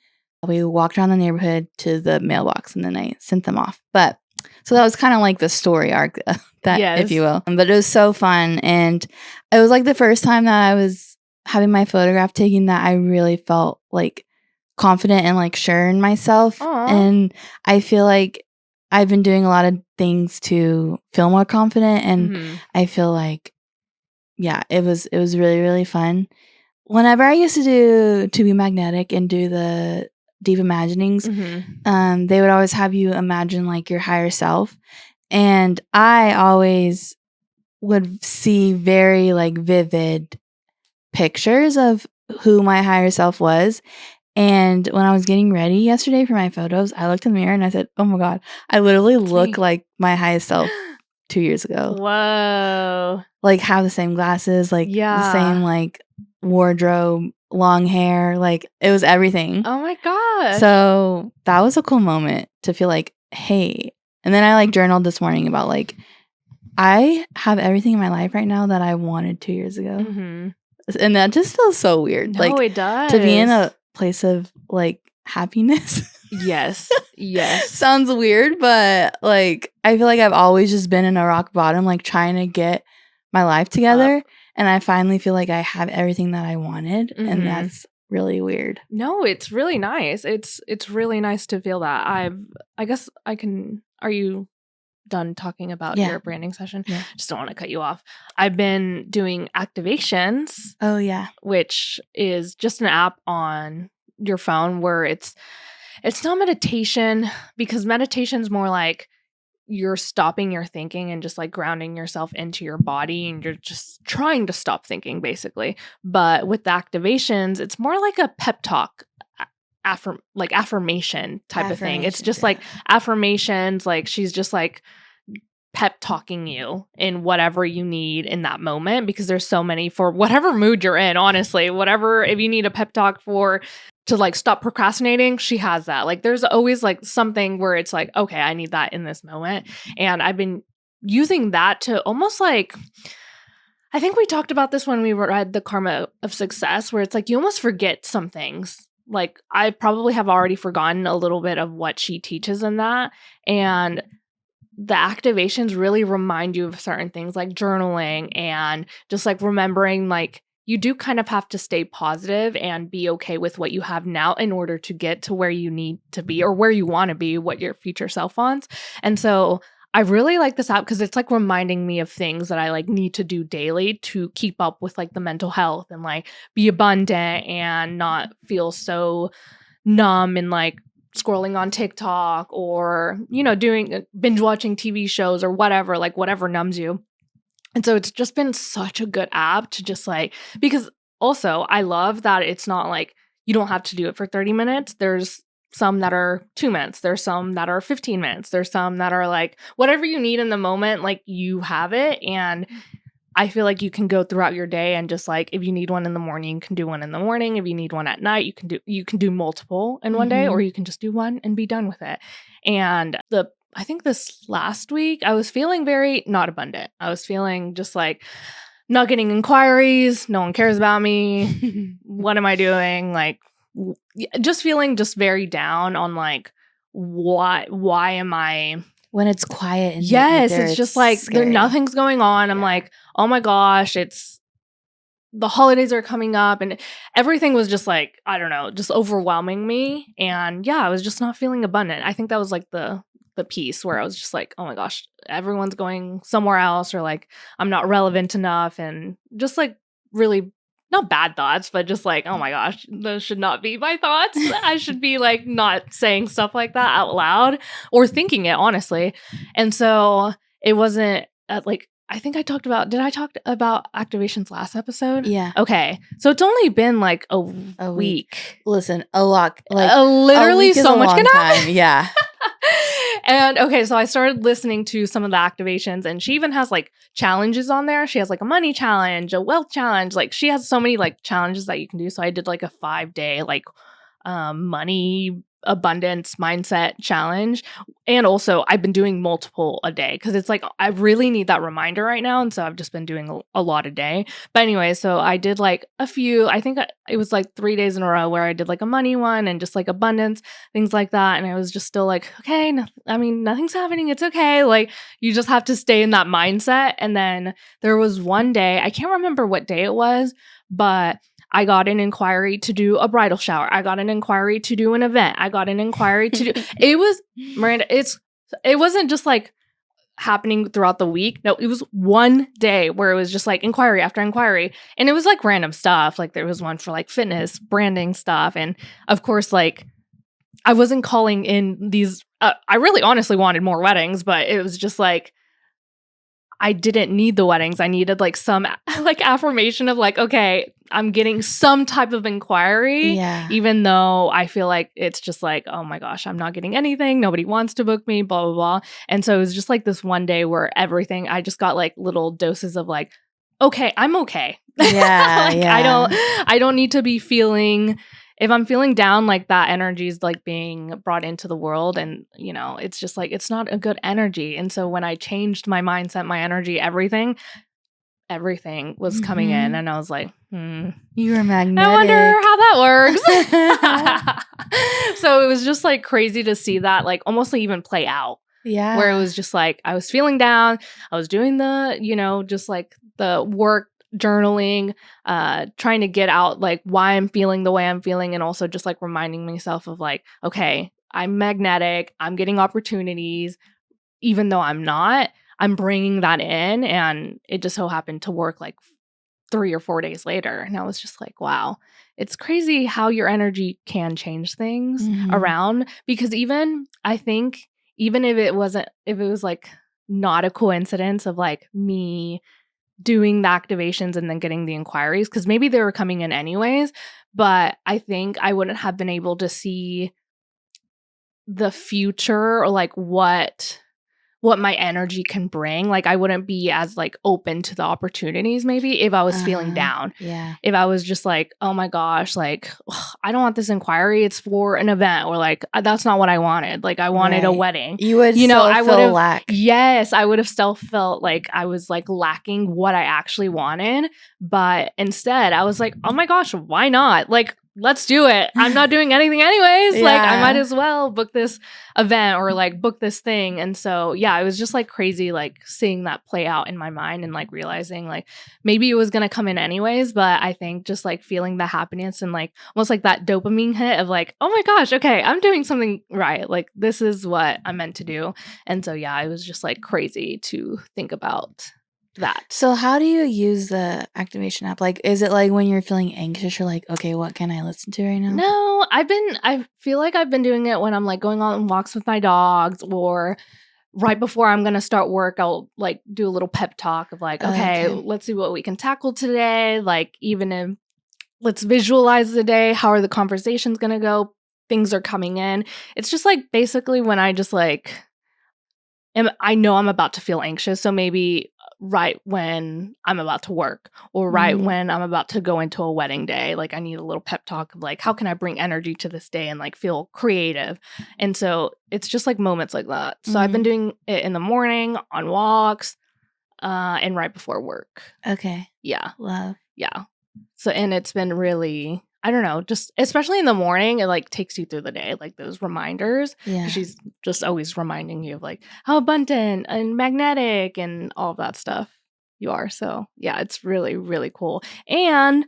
B: we walked around the neighborhood to the mailbox, and then I sent them off. But so that was kind of like the story arc, if you will. But it was so fun, and it was like the first time that I was having my photograph taken that I really felt like confident and like sure in myself.
A: Aww.
B: And I feel like I've been doing a lot of things to feel more confident, and I feel like, yeah, it was really, really fun. Whenever I used to do To Be Magnetic and do the deep imaginings, they would always have you imagine like your higher self, and I always would see very like vivid pictures of who my higher self was. And when I was getting ready yesterday for my photos, I looked in the mirror and I said, oh my God, I literally look like my highest self 2 years ago.
A: Whoa.
B: Like have the same glasses, like the same like wardrobe, long hair, like it was everything.
A: Oh my gosh.
B: So that was a cool moment to feel like, hey. And then I like journaled this morning about like, I have everything in my life right now that I wanted 2 years ago. And that just feels so weird.
A: No,
B: like
A: it does.
B: To be in a place of like happiness.
A: Yes.
B: Sounds weird, but like I feel like I've always just been in a rock bottom, like trying to get my life together. And I finally feel like I have everything that I wanted. Mm-hmm. And that's really weird.
A: No, it's really nice. It's really nice to feel that. I guess I can. Are you done talking about your branding session?
B: Yeah.
A: Just don't want to cut you off. I've been doing activations.
B: Oh yeah.
A: Which is just an app on your phone where it's not meditation, because meditation's more like you're stopping your thinking and just like grounding yourself into your body, and you're just trying to stop thinking basically. But with the activations, it's more like a pep talk, affirmation type of thing. It's just like affirmations, like she's just like pep talking you in whatever you need in that moment, because there's so many for whatever mood you're in, honestly. Whatever, if you need a pep talk to like stop procrastinating, she has that. Like there's always like something where it's like, okay, I need that in this moment. And I've been using that to almost like, I think we talked about this when we read The Karma of Success, where it's like you almost forget some things. Like I probably have already forgotten a little bit of what she teaches in that. And the activations really remind you of certain things, like journaling and just like remembering, like you do kind of have to stay positive and be okay with what you have now in order to get to where you need to be or where you want to be, what your future self wants. And so I really like this app because it's like reminding me of things that I like need to do daily to keep up with like the mental health and like be abundant and not feel so numb and like scrolling on TikTok or, you know, doing binge watching TV shows or whatever, like whatever numbs you. And so it's just been such a good app to just like, because also I love that it's not like you don't have to do it for 30 minutes. There's some that are 2 minutes. There's some that are 15 minutes. There's some that are like whatever you need in the moment, like you have it. And I feel like you can go throughout your day and just like, if you need one in the morning, you can do one in the morning. If you need one at night, you can do multiple in one day, or you can just do one and be done with it. And I think this last week I was feeling very not abundant. I was feeling just like not getting inquiries. No one cares about me. What am I doing? Like just feeling just very down on like, why am I...
B: When it's quiet and
A: yes, it's just like nothing's going on. I'm like, oh my gosh, it's the holidays are coming up, and everything was just like, I don't know, just overwhelming me. And yeah, I was just not feeling abundant. I think that was like the piece where I was just like, oh my gosh, everyone's going somewhere else, or like I'm not relevant enough, and just like really not bad thoughts, but just like, oh my gosh, those should not be my thoughts. I should be like not saying stuff like that out loud or thinking it, honestly. And so it wasn't like, I think did I talk about activations last episode?
B: Yeah.
A: Okay. So it's only been like a week.
B: Listen, a lot. Like
A: literally so much can happen.
B: Yeah.
A: And okay, so I started listening to some of the activations, and she even has like challenges on there. She has like a money challenge, a wealth challenge. Like she has so many like challenges that you can do. So I did like a 5-day like money abundance mindset challenge. And also I've been doing multiple a day because it's like I really need that reminder right now. And so I've just been doing a lot a day. But anyway, so I did like a few, I think it was like 3 days in a row where I did like a money one and just like abundance, things like that. And I was just still like, okay, nothing's happening. It's okay. Like you just have to stay in that mindset. And then there was one day, I can't remember what day it was, but I got an inquiry to do a bridal shower. I got an inquiry to do an event. I got an inquiry to do... It was, Miranda, it wasn't just like happening throughout the week. No, it was one day where it was just like inquiry after inquiry. And it was like random stuff. Like there was one for like fitness, branding stuff. And of course, like I wasn't calling in these... I really honestly wanted more weddings, but it was just like, I didn't need the weddings. I needed like some like affirmation of like, okay, I'm getting some type of inquiry, even though I feel like it's just like, oh my gosh, I'm not getting anything. Nobody wants to book me, blah, blah, blah. And so it was just like this one day where everything, I just got like little doses of like, okay, I'm okay.
B: Yeah.
A: Like, I don't need to be feeling... If I'm feeling down, like that energy is like being brought into the world, and you know, it's just like, it's not a good energy. And so when I changed my mindset, my energy, everything was coming in, and I was like,
B: you were magnetic.
A: I wonder how that works. So it was just like crazy to see that like almost like even play out.
B: Yeah.
A: Where it was just like, I was feeling down. I was doing the, you know, just like the work journaling, trying to get out like why I'm feeling the way I'm feeling, and also just like reminding myself of like, okay, I'm magnetic, I'm getting opportunities, even though I'm not, I'm bringing that in. And it just so happened to work like 3 or 4 days later. And I was just like, wow, it's crazy how your energy can change things around. Because I think even if it was like not a coincidence of like me doing the activations and then getting the inquiries, because maybe they were coming in anyways, but I think I wouldn't have been able to see the future or like what my energy can bring. Like I wouldn't be as like open to the opportunities maybe if I was feeling down.
B: Yeah.
A: If I was just like, oh my gosh, like I don't want this inquiry, it's for an event, or like that's not what I wanted. Like I wanted a wedding.
B: You would I would have lack.
A: Yes, I would have still felt like I was like lacking what I actually wanted. But instead I was like, oh my gosh, why not? Like let's do it. I'm not doing anything anyways. Like I might as well book this event or like book this thing. And so yeah, it was just like crazy like seeing that play out in my mind and like realizing like maybe it was gonna come in anyways. But I think just like feeling the happiness and like almost like that dopamine hit of like, oh my gosh, okay, I'm doing something right. Like this is what I'm meant to do. And so yeah, it was just like crazy to think about that.
B: So how do you use the activation app? Like, is it like when you're feeling anxious, you're like, okay, what can I listen to right now?
A: No, I feel like I've been doing it when I'm like going on walks with my dogs, or right before I'm going to start work, I'll like do a little pep talk of like, okay, let's see what we can tackle today. Like even if let's visualize the day. How are the conversations going to go? Things are coming in. It's just like basically when I just like, I know I'm about to feel anxious. So maybe right when I'm about to work, or right when I'm about to go into a wedding day, like I need a little pep talk of like, how can I bring energy to this day and like feel creative? And so it's just like moments like that. So I've been doing it in the morning, on walks, and right before work.
B: Okay.
A: Yeah.
B: Love.
A: Yeah. So, and it's been really, I don't know, just especially in the morning, it like takes you through the day, like those reminders.
B: Yeah.
A: She's just always reminding you of like how abundant and magnetic and all of that stuff you are. So yeah, it's really, really cool. And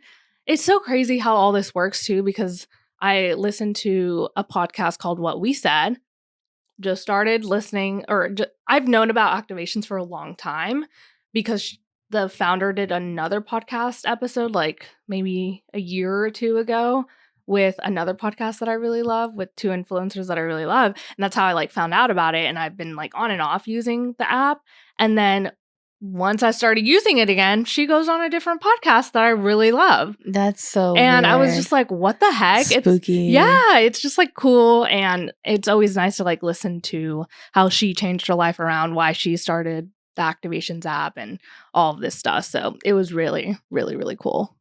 A: it's so crazy how all this works too, because I listened to a podcast called What We Said, just started listening, or I've known about activations for a long time because the founder did another podcast episode like maybe a year or two ago with another podcast that I really love, with two influencers that I really love. And that's how I like found out about it. And I've been like on and off using the app. And then once I started using it again, she goes on a different podcast that I really love.
B: That's so
A: And
B: weird.
A: I was just like, what the heck?
B: Spooky.
A: It's just like cool. And it's always nice to like listen to how she changed her life around, why she started the Activations app and all of this stuff. So it was really, really, really cool.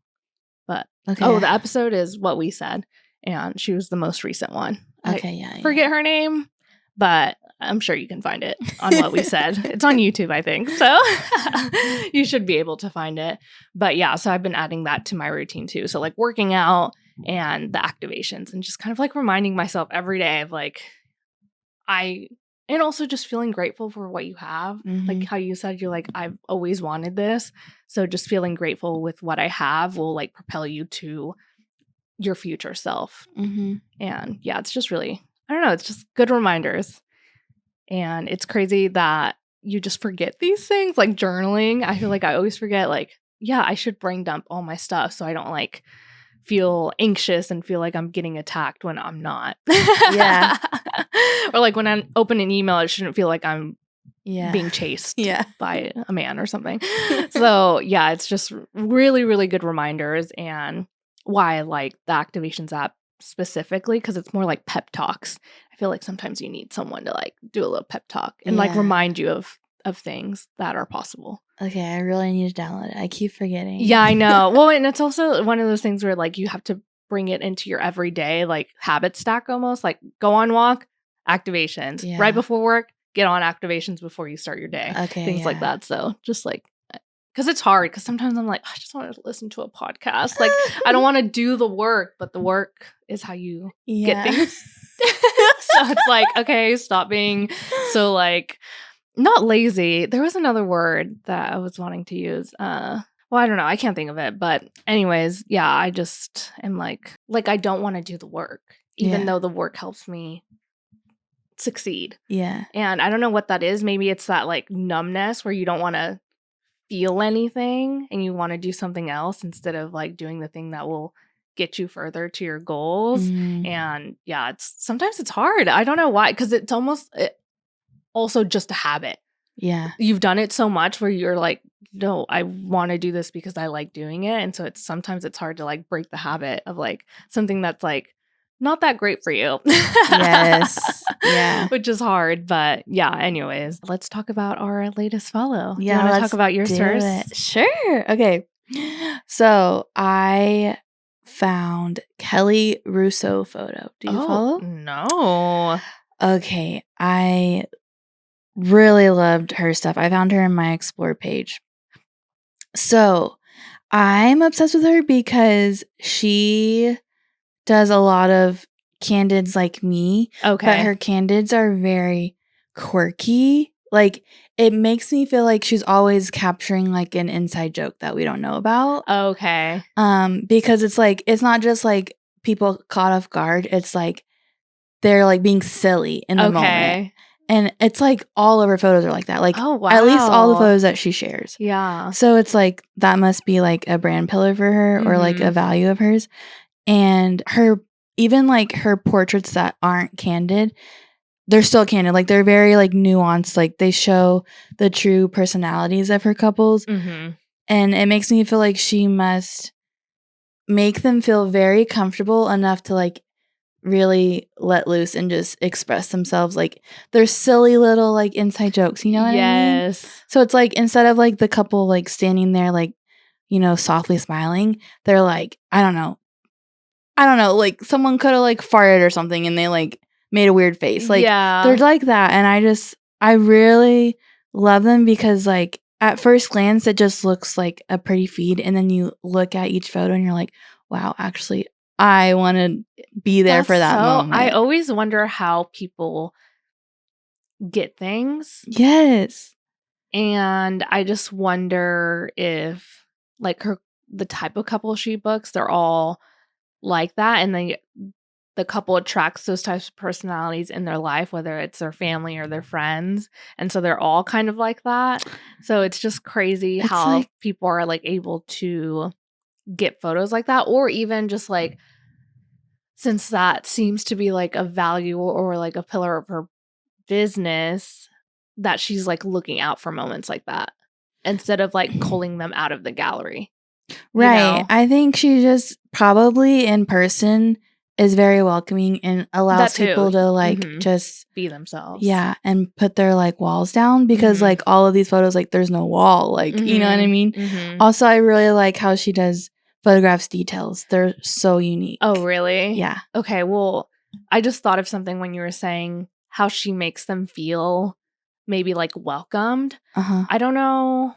A: But the episode is What We Said, and she was the most recent one. I forget her name, but I'm sure you can find it on What We Said. It's on YouTube, I think. So you should be able to find it. But yeah, so I've been adding that to my routine too. So like working out and the activations, and just kind of like reminding myself every day of like, and also just feeling grateful for what you have. Like how you said, you're like, I've always wanted this. So just feeling grateful with what I have will like propel you to your future self. And yeah, it's just really, I don't know, it's just good reminders. And it's crazy that you just forget these things, like journaling. I feel like I always forget, like, yeah, I should brain dump all my stuff so I don't like feel anxious and feel like I'm getting attacked when I'm not.
B: Yeah.
A: Or like when I open an email, it shouldn't feel like I'm being chased by a man or something. So yeah, it's just really, really good reminders, and why I like the Activations app specifically, because it's more like pep talks. I feel like sometimes you need someone to like do a little pep talk and like remind you of things that are possible.
B: Okay, I really need to download it. I keep forgetting.
A: Yeah, I know. Well, and it's also one of those things where like you have to bring it into your everyday like habit stack almost. Like go on walk, activations. Yeah. Right before work, get on activations before you start your day.
B: Okay,
A: things like that. So just like, because it's hard, because sometimes I'm like, I just want to listen to a podcast. Like I don't want to do the work, but the work is how you get things. So it's like, okay, stop being so like, not lazy. There was another word that I was wanting to use. Well, I don't know. I can't think of it. But anyways, yeah, I just am like I don't want to do the work, even though the work helps me succeed.
B: Yeah.
A: And I don't know what that is. Maybe it's that like numbness where you don't want to feel anything and you want to do something else instead of like doing the thing that will get you further to your goals. And yeah, sometimes it's hard. I don't know why, because it's also just a habit.
B: Yeah.
A: You've done it so much where you're like, no, I want to do this because I like doing it. And so sometimes it's hard to like break the habit of like something that's like not that great for you.
B: Yes. Yeah.
A: Which is hard. But yeah, anyways, let's talk about our latest follow.
B: Yeah.
A: Do you want to talk about yours first?
B: Sure. Okay. So I found Kelly Russo photo. Do you follow?
A: No.
B: Okay. I really loved her stuff. I found her in my Explore page. So I'm obsessed with her because she does a lot of candids like me.
A: Okay.
B: But her candids are very quirky. Like, it makes me feel like she's always capturing like an inside joke that we don't know about.
A: Okay.
B: Because it's like, it's not just like people caught off guard. It's like they're like being silly in the moment. And it's like all of her photos are like that. Like,
A: oh, wow.
B: At least all the photos that she shares.
A: Yeah.
B: So it's like that must be like a brand pillar for her or like a value of hers. And even like her portraits that aren't candid, they're still candid. Like, they're very like nuanced. Like, they show the true personalities of her couples. And it makes me feel like she must make them feel very comfortable enough to like really let loose and just express themselves. Like, they're silly little like inside jokes, you know what I mean?
A: Yes.
B: So it's like, instead of like the couple like standing there like, you know, softly smiling, they're like, I don't know, like someone could have like farted or something and they like made a weird face. Like, they're like that. And I really love them because like at first glance it just looks like a pretty feed, and then you look at each photo and you're like, wow, actually I want to be there for that moment.
A: I always wonder how people get things.
B: Yes.
A: And I just wonder if like the type of couple she books, they're all like that, and the couple attracts those types of personalities in their life, whether it's their family or their friends, and so they're all kind of like that. So it's just crazy how people are like able to get photos like that, or even just like, since that seems to be like a value or like a pillar of her business, that she's like looking out for moments like that instead of like culling them out of the gallery.
B: Right.
A: You know?
B: I think she just probably in person is very welcoming and allows people to like just
A: be themselves.
B: Yeah, and put their like walls down, because like all of these photos, like there's no wall, like you know what I mean? Also, I really like how she does photographs details. They're so unique.
A: Oh, really?
B: Yeah.
A: Okay, well, I just thought of something when you were saying how she makes them feel maybe like welcomed. I don't know.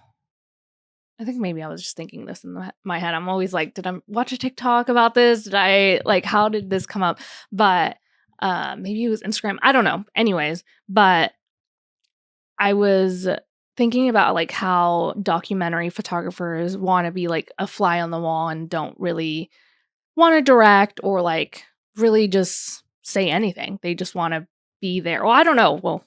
A: I think maybe I was just thinking this in my head. I'm always like, did I watch a TikTok about this? Did I like, how did this come up? But maybe it was Instagram. I don't know. Anyways, but I was thinking about like how documentary photographers want to be like a fly on the wall and don't really want to direct or like really just say anything. They just want to be there. Well, I don't know.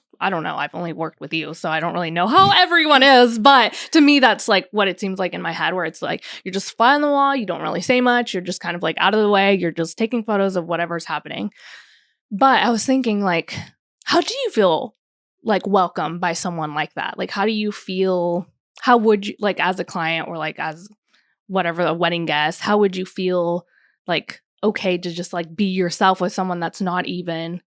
A: I've only worked with you, so I don't really know how everyone is. But to me, that's like what it seems like in my head, where it's like you're just fly on the wall. You don't really say much. You're just kind of like out of the way. You're just taking photos of whatever's happening. But I was thinking, like, how do you feel like welcomed by someone like that? Like, how do you feel? How would you, like, as a client or like as whatever, a wedding guest, how would you feel like okay to just like be yourself with someone that's not even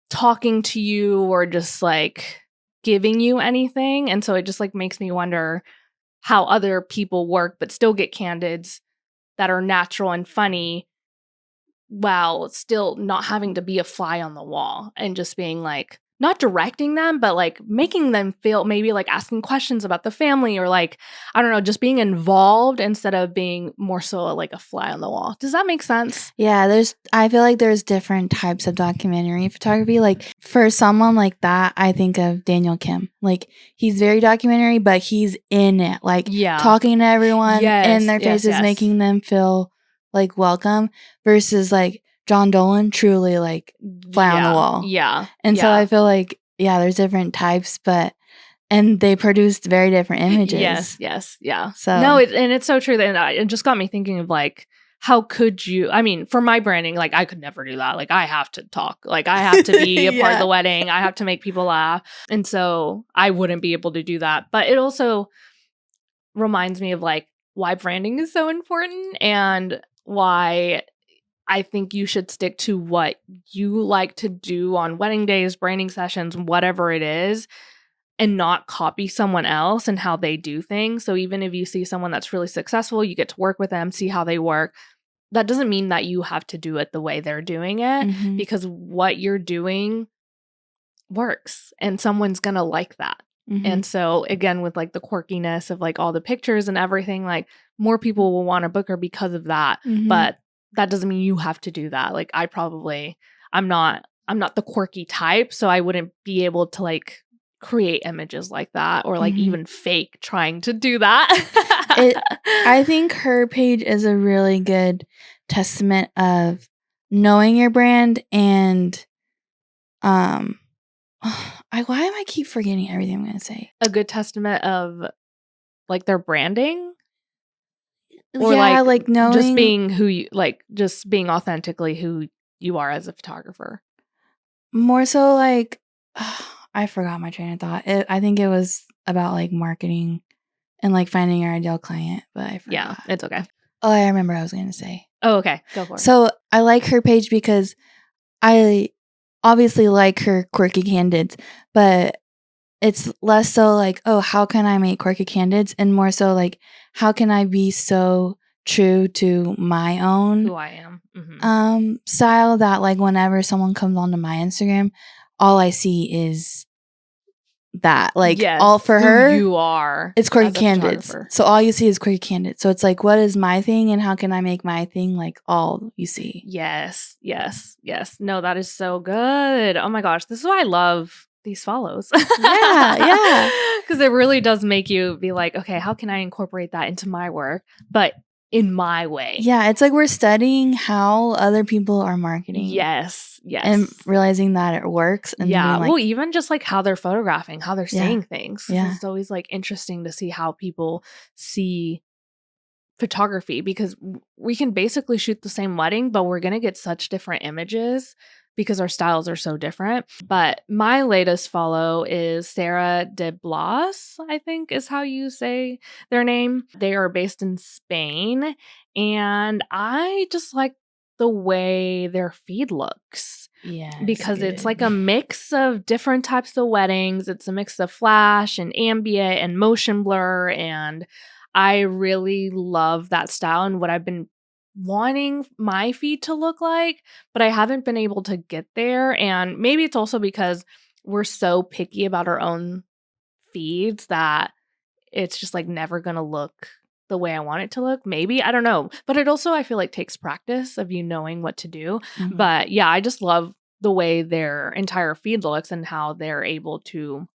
A: talking to you or just like giving you anything? And so it just like makes me wonder how other people work but still get candids that are natural and funny while still not having to be a fly on the wall and just being like, not directing them, but like making them feel, maybe like asking questions about the family, or like, I don't know, just being involved instead of being more so like a fly on the wall. Does that make sense?
B: Yeah, I feel like there's different types of documentary photography. Like for someone like that, I think of Daniel Kim. Like he's very documentary, but he's in it, like talking to everyone in their faces, making them feel like welcome, versus like John Dolan, truly like fly on the wall.
A: Yeah.
B: And so I feel like, there's different types, and they produced very different images.
A: Yes. Yeah.
B: So
A: no, it's so true. That it just got me thinking of like, how could you, I mean, for my branding, like I could never do that. Like I have to talk, like I have to be a part of the wedding. I have to make people laugh. And so I wouldn't be able to do that. But it also reminds me of like why branding is so important, and why I think you should stick to what you like to do on wedding days, branding sessions, whatever it is, and not copy someone else and how they do things. So even if you see someone that's really successful, you get to work with them, see how they work. That doesn't mean that you have to do it the way they're doing it, because what you're doing works and someone's going to like that. And so again, with like the quirkiness of like all the pictures and everything, like more people will want to book her because of that. But that doesn't mean you have to do that. Like I'm not the quirky type, so I wouldn't be able to like create images like that, or like even fake trying to do that.
B: I think her page is a really good testament of knowing your brand, and why am I keep forgetting everything I'm going to say?
A: A good testament of like their branding? Or
B: like knowing,
A: just being who you, like just being authentically who you are as a photographer.
B: More so like, I forgot my train of thought. I think it was about like marketing and like finding your ideal client, but I forgot.
A: Yeah, it's okay.
B: Oh, I remember what I was going to say.
A: Oh, okay. Go for it.
B: So I like her page because I obviously like her quirky candids, but it's less so like, oh, how can I make quirky candids? And more so like, how can I be so true to my own
A: who I am
B: style that like whenever someone comes onto my Instagram, all I see is that, like, all for her
A: you are,
B: it's quirky candids. So all you see is quirky candids. So it's like, what is my thing and how can I make my thing like all you see?
A: Yes. No, that is so good. Oh my gosh, this is why I love these follows.
B: Yeah.
A: Because it really does make you be like, okay, how can I incorporate that into my work, but in my way?
B: Yeah, it's like we're studying how other people are marketing.
A: Yes.
B: And realizing that it works. And
A: well, even just like how they're photographing, how they're saying things.
B: Yeah.
A: It's always like interesting to see how people see photography, because we can basically shoot the same wedding, but we're going to get such different images because our styles are so different. But my latest follow is Sarah de Blas, I think is how you say their name. They are based in Spain, and I just like the way their feed looks.
B: Yeah,
A: because it's like a mix of different types of weddings. It's a mix of flash and ambient and motion blur, and I really love that style and what I've been wanting my feed to look like, but I haven't been able to get there. And maybe it's also because we're so picky about our own feeds that it's just like never going to look the way I want it to look. Maybe, I don't know. But it also, I feel like, takes practice of you knowing what to do. But yeah, I just love the way their entire feed looks and how they're able to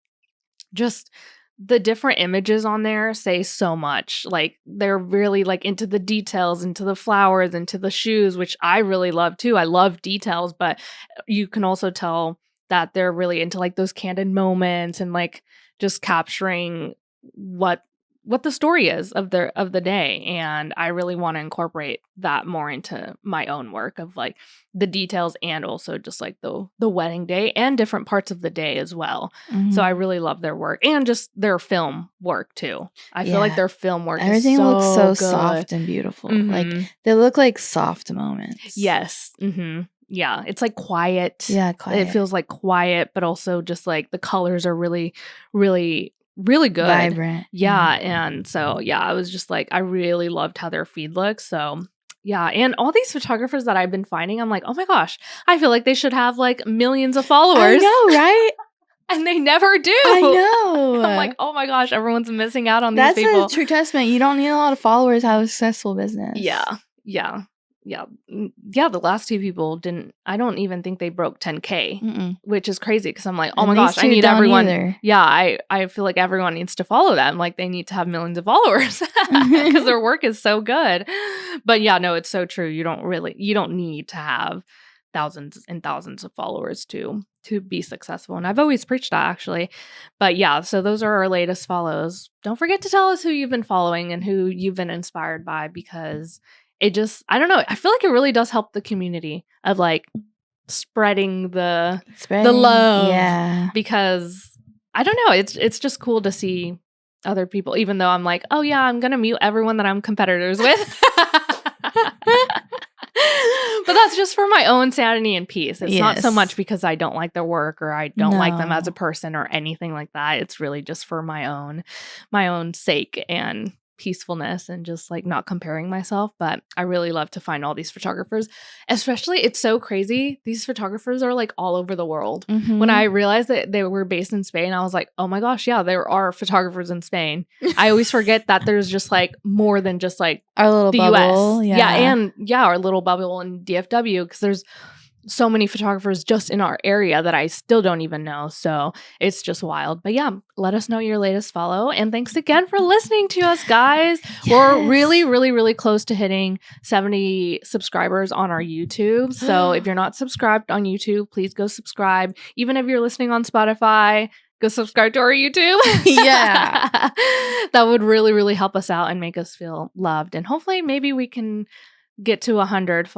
A: just, the different images on there say so much. Like they're really like into the details, into the flowers, into the shoes, which I really love too. I love details, but you can also tell that they're really into like those candid moments and like just capturing what the story is of the day. And I really want to incorporate that more into my own work of like the details, and also just like the wedding day and different parts of the day as well. So I really love their work, and just their film work too. I feel like their film work,
B: everything looks so
A: good.
B: soft and beautiful. Like they look like soft moments.
A: Yes. Yeah, it's like quiet.
B: Yeah, quiet.
A: It feels like quiet, but also just like the colors are really, really, really good.
B: Vibrant.
A: Yeah. And so, yeah, I was just like, I really loved how their feed looks. So, yeah. And all these photographers that I've been finding, I'm like, oh my gosh, I feel like they should have like millions of followers.
B: I know, right?
A: And they never do.
B: I know.
A: I'm like, oh my gosh, everyone's missing out on these people.
B: That's a true testament. You don't need a lot of followers to have a successful business.
A: Yeah. The last 2 people I don't even think they broke 10K, which is crazy because I'm like, oh my gosh, I need everyone. Either. Yeah, I feel like everyone needs to follow them. Like they need to have millions of followers because their work is so good. But yeah, no, it's so true. You don't need to have thousands and thousands of followers to be successful. And I've always preached that, actually. But yeah, so those are our latest follows. Don't forget to tell us who you've been following and who you've been inspired by, because it just, I don't know, I feel like it really does help the community of like spreading the love. Yeah. Because I don't know, it's just cool to see other people, even though I'm like, oh yeah, I'm gonna mute everyone that I'm competitors with. But that's just for my own sanity and peace. It's not so much because I don't like their work or I don't like them as a person or anything like that. It's really just for my own sake and peacefulness and just like not comparing myself. But I really love to find all these photographers, especially, it's so crazy, these photographers are like all over the world. When I realized that they were based in Spain, I was like, oh my gosh, yeah, there are photographers in Spain. I always forget that there's just like more than just like
B: our little
A: the
B: bubble.
A: US. Our little bubble in DFW, because there's so many photographers just in our area that I still don't even know. So it's just wild. But yeah, let us know your latest follow. And thanks again for listening to us, guys. Yes. We're really, really, really close to hitting 70 subscribers on our YouTube. So if you're not subscribed on YouTube, please go subscribe. Even if you're listening on Spotify, go subscribe to our YouTube.
B: Yeah.
A: That would really, really help us out and make us feel loved. And hopefully maybe we can get to 100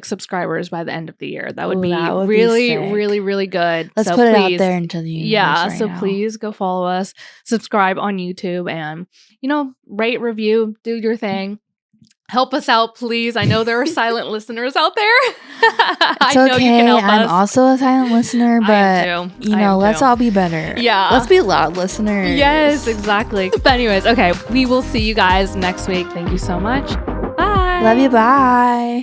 A: subscribers by the end of the year. That would be really, really, really good.
B: Let's put it out there into the universe.
A: Yeah, so please go follow us, subscribe on YouTube, and rate, review, do your thing. Help us out, please. I know there are silent listeners out there.
B: It's okay. You can help us. I'm also a silent listener, but let's all be better.
A: Yeah,
B: let's be loud listeners.
A: Yes, exactly. But anyways, okay, we will see you guys next week. Thank you so much. Bye.
B: Love you. Bye.